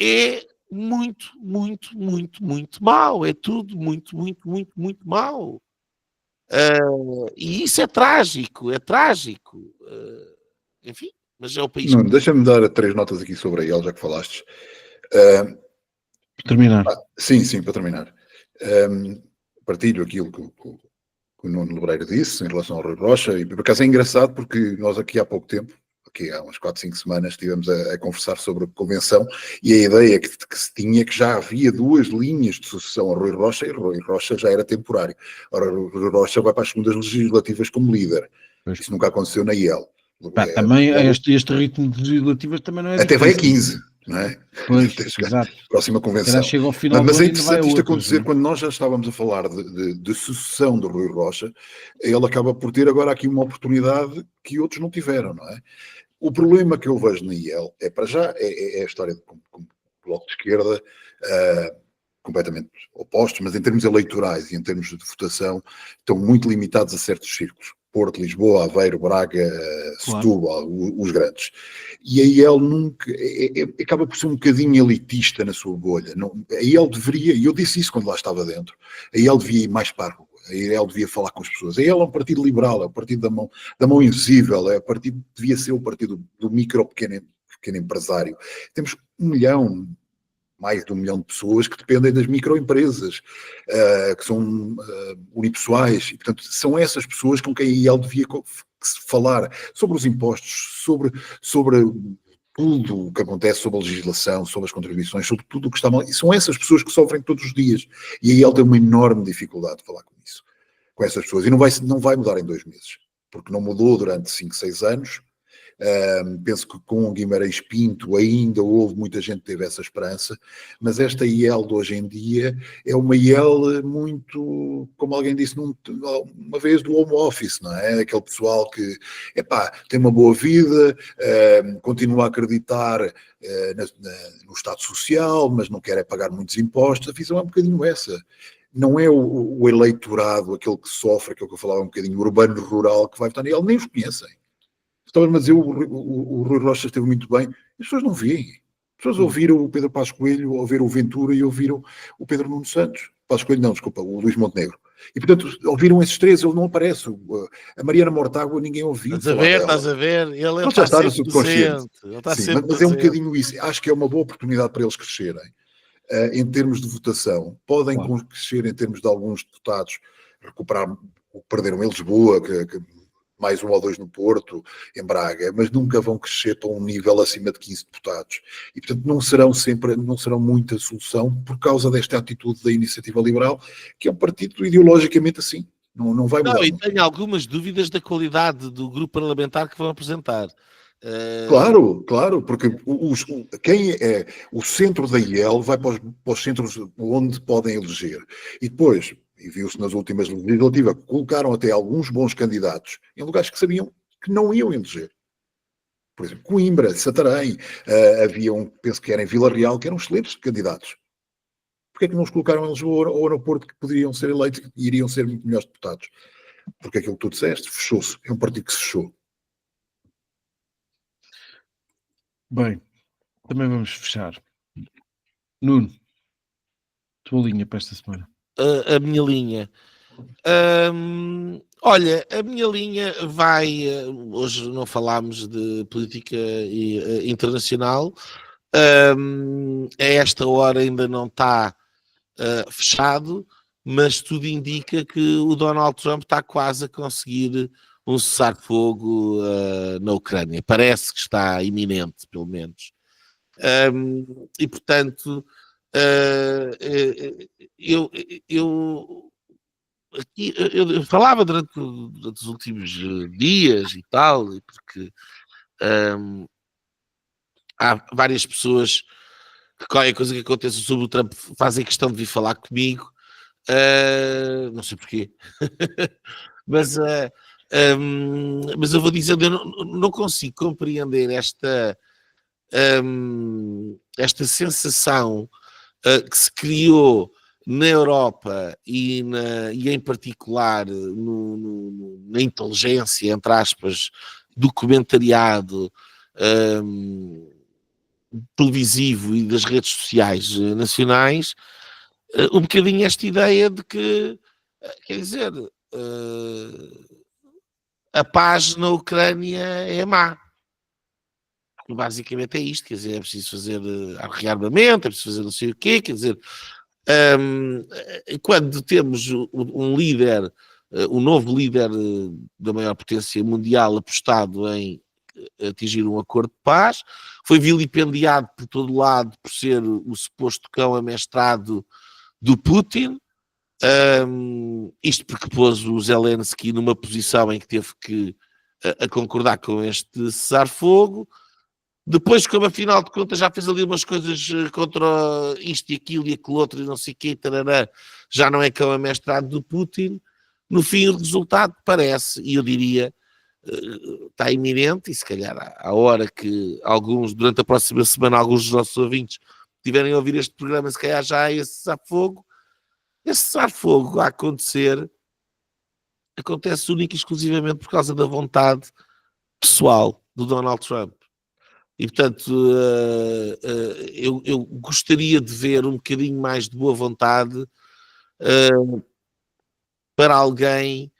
é muito, muito, muito, muito mau. É tudo muito, muito, muito, muito mau. E isso é trágico, é trágico. Enfim, mas é o país. Não, deixa-me dar 3 notas aqui sobre a IEL, já que falaste. Para terminar. Sim, para terminar. Partilho aquilo que o Nuno Lebreiro disse em relação ao Rui Rocha, e por acaso é engraçado porque nós aqui há pouco tempo, aqui há umas 4, 5 semanas, estivemos a conversar sobre a convenção e a ideia que se tinha que já havia 2 linhas de sucessão a Rui Rocha e Rui Rocha já era temporário. Ora, Rui Rocha vai para as segundas legislativas como líder. Isso nunca aconteceu na IEL. Também este ritmo de legislativas também não é até difícil. vai a 15, não é? Pois, exato. Próxima convenção. Chega ao final mas do é ano e vai a interessante isto outras, acontecer não? quando nós já estávamos a falar de sucessão do Rui Rocha, ele acaba por ter agora aqui uma oportunidade que outros não tiveram, não é? O problema que eu vejo na IEL é, para já, é a história do Bloco de Esquerda, completamente opostos, mas em termos eleitorais e em termos de votação, estão muito limitados a certos círculos. Porto, Lisboa, Aveiro, Braga, Setúbal, os grandes. E a IEL nunca, acaba por ser um bocadinho elitista na sua bolha. Não, a IEL deveria, e eu disse isso quando lá estava dentro, a IEL devia ir mais para a rua, a IEL devia falar com as pessoas. A IEL é um partido liberal, é o partido da mão invisível, é o partido, devia ser o partido do micro pequeno empresário. Temos 1 milhão, mais de 1 milhão de pessoas que dependem das microempresas, que são unipessoais, e portanto são essas pessoas com quem a IEL devia falar sobre os impostos, sobre tudo o que acontece, sobre a legislação, sobre as contribuições, sobre tudo o que está mal, e são essas pessoas que sofrem todos os dias, e a IEL tem uma enorme dificuldade de falar com essas pessoas, e não vai mudar em 2 meses, porque não mudou durante 5, 6 anos. Penso que com o Guimarães Pinto ainda houve muita gente que teve essa esperança, mas esta IEL de hoje em dia é uma IEL muito, como alguém disse uma vez, do home office, não é? Aquele pessoal que tem uma boa vida, continua a acreditar no Estado Social, mas não quer pagar muitos impostos. A visão é um bocadinho essa. Não é o eleitorado, aquele que sofre, aquele que eu falava um bocadinho, urbano-rural, que vai votar nele, nem os conhecem. Estava-me a dizer, o Rui Rocha esteve muito bem. As pessoas não veem. As pessoas ouviram o Pedro Passos Coelho, ouviram o Ventura e ouviram o Pedro Nuno Santos. Passos Coelho não, desculpa, o Luís Montenegro. E, portanto, ouviram esses 3, ele não aparece. A Mariana Mortágua, ninguém ouviu falar dela. Estás a ver? Ele já está no subconsciente. Sim, mas é um bocadinho isso. Acho que é uma boa oportunidade para eles crescerem. Em termos de votação, podem crescer em termos de alguns deputados, recuperar o que perderam em Lisboa, que mais 1 ou 2 no Porto, em Braga, mas nunca vão crescer para um nível acima de 15 deputados. E, portanto, não serão muita solução por causa desta atitude da Iniciativa Liberal, que é um partido ideologicamente assim. Não vai mudar. E tenho algumas dúvidas da qualidade do grupo parlamentar que vão apresentar. Claro, porque quem é o centro da IEL vai para os centros onde podem eleger. E depois, e viu-se nas últimas legislativas, colocaram até alguns bons candidatos em lugares que sabiam que não iam eleger. Por exemplo, Coimbra, Santarém, havia penso que era em Vila Real, que eram excelentes candidatos. Porquê é que não os colocaram em Lisboa ou no Porto, que poderiam ser eleitos e iriam ser muito melhores deputados? Porque aquilo que tu disseste, fechou-se. É um partido que se fechou. Bem, também vamos fechar. Nuno, tua linha para esta semana. A minha linha. Olha, a minha linha vai. Hoje não falámos de política internacional. A esta hora ainda não está fechado, mas tudo indica que o Donald Trump está quase a conseguir um cessar-fogo na Ucrânia. Parece que está iminente, pelo menos. E, portanto, eu, eu, eu falava durante os últimos dias e tal, porque há várias pessoas que qualquer coisa que aconteça sobre o Trump fazem questão de vir falar comigo, não sei porquê, mas, mas eu vou dizendo, eu não consigo compreender esta sensação que se criou na Europa e em particular na inteligência, entre aspas, do comentariado televisivo e das redes sociais nacionais, um bocadinho esta ideia de que, quer dizer, a paz na Ucrânia é má. Basicamente é isto, quer dizer, é preciso fazer rearmamento, é preciso fazer não sei o quê, quer dizer, quando temos um líder, um novo líder da maior potência mundial apostado em atingir um acordo de paz, foi vilipendiado por todo lado por ser o suposto cão amestrado do Putin, isto porque pôs o Zelensky numa posição em que teve que a concordar com este cessar-fogo. Depois, como afinal de contas já fez ali umas coisas contra isto e aquilo e aquilo outro e não sei o quê, tarará, já não é cão amestrado do Putin, no fim o resultado parece, e eu diria, está iminente, e se calhar à hora que alguns, durante a próxima semana, alguns dos nossos ouvintes tiverem a ouvir este programa, se calhar já há esse cessar-fogo a acontecer, acontece única e exclusivamente por causa da vontade pessoal do Donald Trump. E, portanto, eu gostaria de ver um bocadinho mais de boa vontade para alguém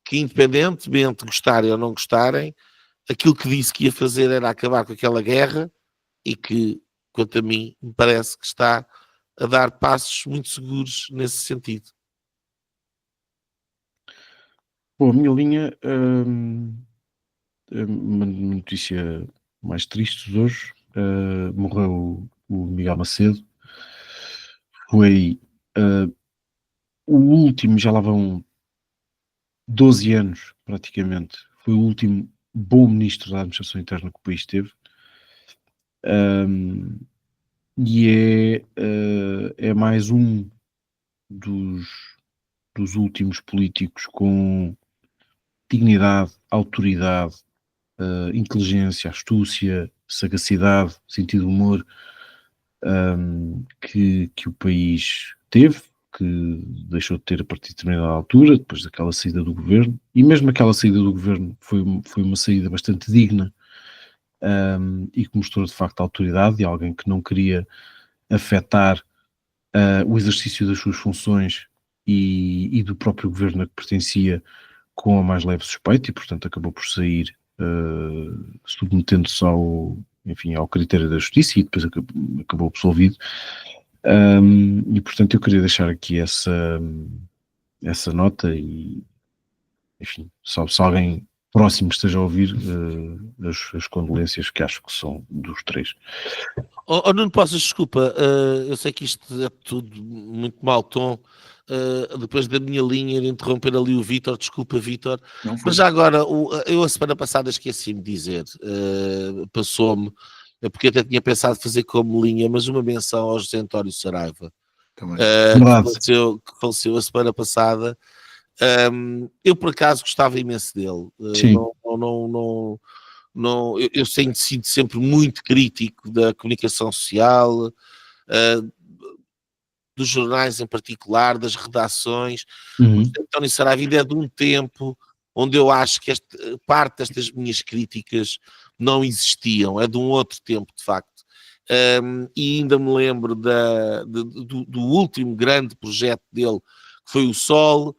que, independentemente de gostarem ou não gostarem, aquilo que disse que ia fazer era acabar com aquela guerra e que, quanto a mim, me parece que está a dar passos muito seguros nesse sentido. Bom, a minha linha, uma notícia mais triste de hoje, morreu o Miguel Macedo, foi o último, já lá vão 12 anos praticamente, foi o último bom ministro da administração interna que o país teve, e é mais um dos últimos políticos com dignidade, autoridade, inteligência, astúcia, sagacidade, sentido de humor, que o país teve, que deixou de ter a partir de determinada altura, depois daquela saída do governo, e mesmo aquela saída do governo foi uma saída bastante digna, e que mostrou de facto a autoridade de alguém que não queria afetar o exercício das suas funções e do próprio governo a que pertencia com a mais leve suspeita, e portanto acabou por sair submetendo-se ao critério da justiça, e depois acabou absolvido. E portanto eu queria deixar aqui essa nota, e enfim, se alguém próximo esteja a ouvir, as condolências, que acho que são dos três. Nuno, possas, desculpa, eu sei que isto é tudo muito mau tom, depois da minha linha de interromper ali o Vítor, desculpa Vítor, mas já agora, eu a semana passada esqueci-me de dizer, passou-me, porque até tinha pensado fazer como linha, mas uma menção ao José António Saraiva, que faleceu a semana passada. Eu por acaso gostava imenso dele. Eu tenho sido sempre muito crítico da comunicação social, dos jornais em particular, das redações. O António Saraiva é de um tempo onde eu acho que parte destas minhas críticas não existiam, é de um outro tempo de facto. E ainda me lembro do último grande projeto dele, que foi o Sol,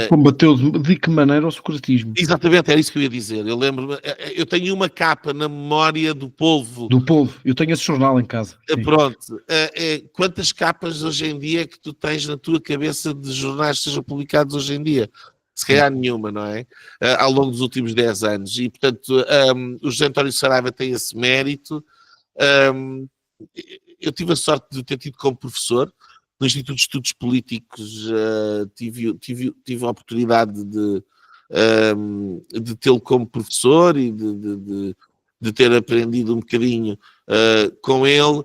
Combateu de que maneira o socratismo? Exatamente, era isso que eu ia dizer. Eu lembro-me, eu tenho uma capa na memória do povo. Do povo. Eu tenho esse jornal em casa. Sim. Pronto. Quantas capas hoje em dia que tu tens na tua cabeça de jornais que sejam publicados hoje em dia? Se calhar nenhuma, não é? Ao longo dos últimos 10 anos. E, portanto, o José António Saraiva tem esse mérito. Eu tive a sorte de ter tido como professor no Instituto de Estudos Políticos, tive a oportunidade de tê-lo como professor e de ter aprendido um bocadinho com ele.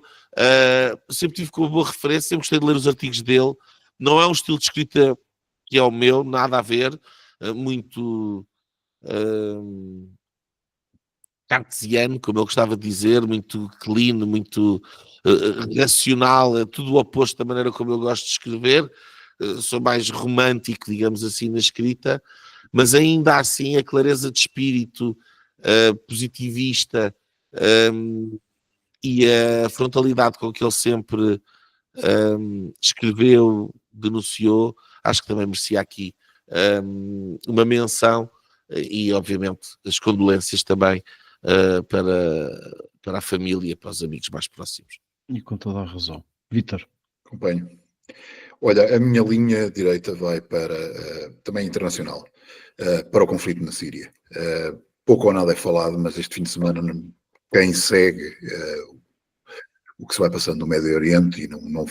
Sempre tive como boa referência, sempre gostei de ler os artigos dele. Não é um estilo de escrita que é o meu, nada a ver, muito cartesiano, como ele gostava de dizer, muito clean, muito racional, é tudo o oposto da maneira como eu gosto de escrever. Sou mais romântico, digamos assim, na escrita, mas ainda assim a clareza de espírito positivista e a frontalidade com que ele sempre escreveu, denunciou, acho que também merecia aqui uma menção e, obviamente, as condolências também para a família, para os amigos mais próximos. E com toda a razão. Vítor. Acompanho. Olha, a minha linha direita vai para, também internacional, para o conflito na Síria. Pouco ou nada é falado, mas este fim de semana quem segue o que se vai passando no Médio Oriente, e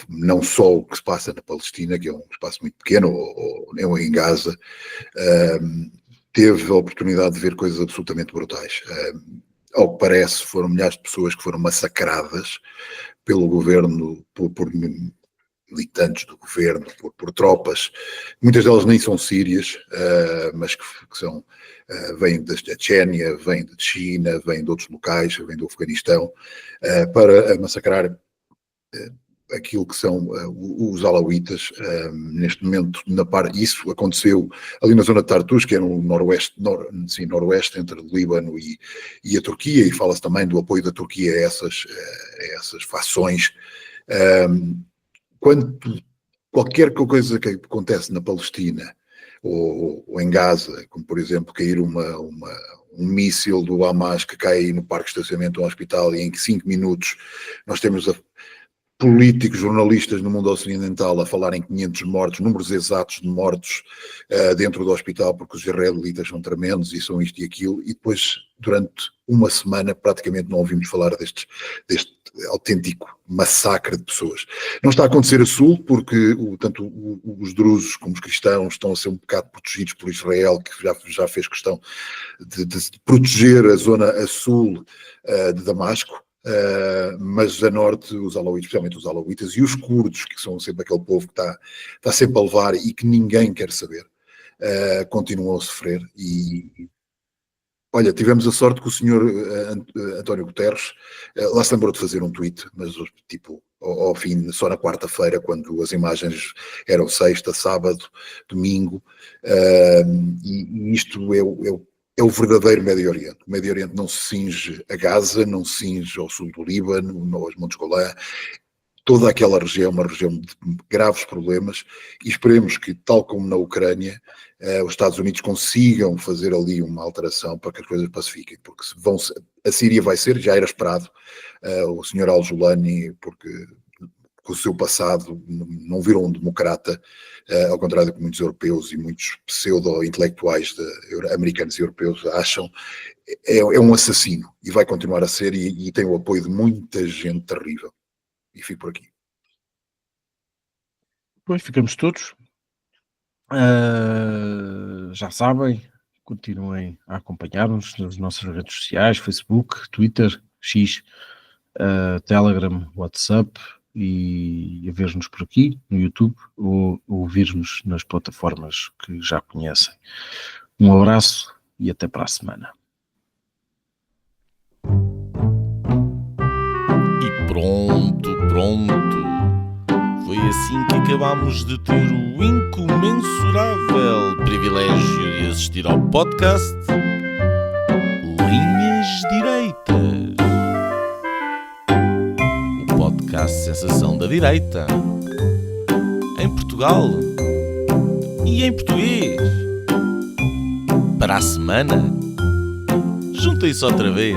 não só o que se passa na Palestina, que é um espaço muito pequeno, ou em Gaza, teve a oportunidade de ver coisas absolutamente brutais. Ao que parece, foram milhares de pessoas que foram massacradas pelo governo, por militantes do governo, por tropas. Muitas delas nem são sírias, mas que são, vêm da Chechênia, vêm da China, vêm de outros locais, vêm do Afeganistão, para massacrar aquilo que são os alauítas. Neste momento, isso aconteceu ali na zona de Tartus, que é no noroeste entre o Líbano e a Turquia, e fala-se também do apoio da Turquia a essas fações. Qualquer coisa que acontece na Palestina ou em Gaza, como por exemplo cair um míssil do Hamas que cai no parque de estacionamento de um hospital e em 5 minutos nós temos políticos, jornalistas no mundo ocidental a falar em 500 mortos, números exatos de mortos dentro do hospital, porque os israelitas são tremendos e são isto e aquilo, e depois durante uma semana praticamente não ouvimos falar deste autêntico massacre de pessoas. Não está a acontecer a sul, porque tanto os drusos como os cristãos estão a ser um bocado protegidos por Israel, que já fez questão de proteger a zona a sul de Damasco. Mas a norte, os alauítas, especialmente os alauítas e os curdos, que são sempre aquele povo que está sempre a levar e que ninguém quer saber, continuam a sofrer. E olha, tivemos a sorte que o senhor António Guterres lá se lembrou de fazer um tweet, mas tipo ao fim, só na quarta-feira, quando as imagens eram sexta, sábado, domingo, e isto é o verdadeiro Médio Oriente. O Médio Oriente não se cinge a Gaza, não se cinge ao sul do Líbano, aos Montes Golã. Toda aquela região é uma região de graves problemas e esperemos que, tal como na Ucrânia, os Estados Unidos consigam fazer ali uma alteração para que as coisas pacifiquem, porque a Síria vai ser, já era esperado, o senhor Al-Julani, porque com o seu passado não virou um democrata, ao contrário do que muitos europeus e muitos pseudo-intelectuais americanos e europeus acham, é um assassino e vai continuar a ser e tem o apoio de muita gente terrível. E fico por aqui. Pois, ficamos todos. Já sabem, continuem a acompanhar-nos nas nossas redes sociais, Facebook, Twitter, X, Telegram, WhatsApp, e a ver-nos por aqui no YouTube ou ouvir-nos nas plataformas que já conhecem. Um abraço e até para a semana. E pronto. Foi assim que acabámos de ter o incomensurável privilégio de assistir ao podcast Linhas Direitas. O podcast Sensação da Direita. Em Portugal e em português. Para a semana, juntem-se outra vez.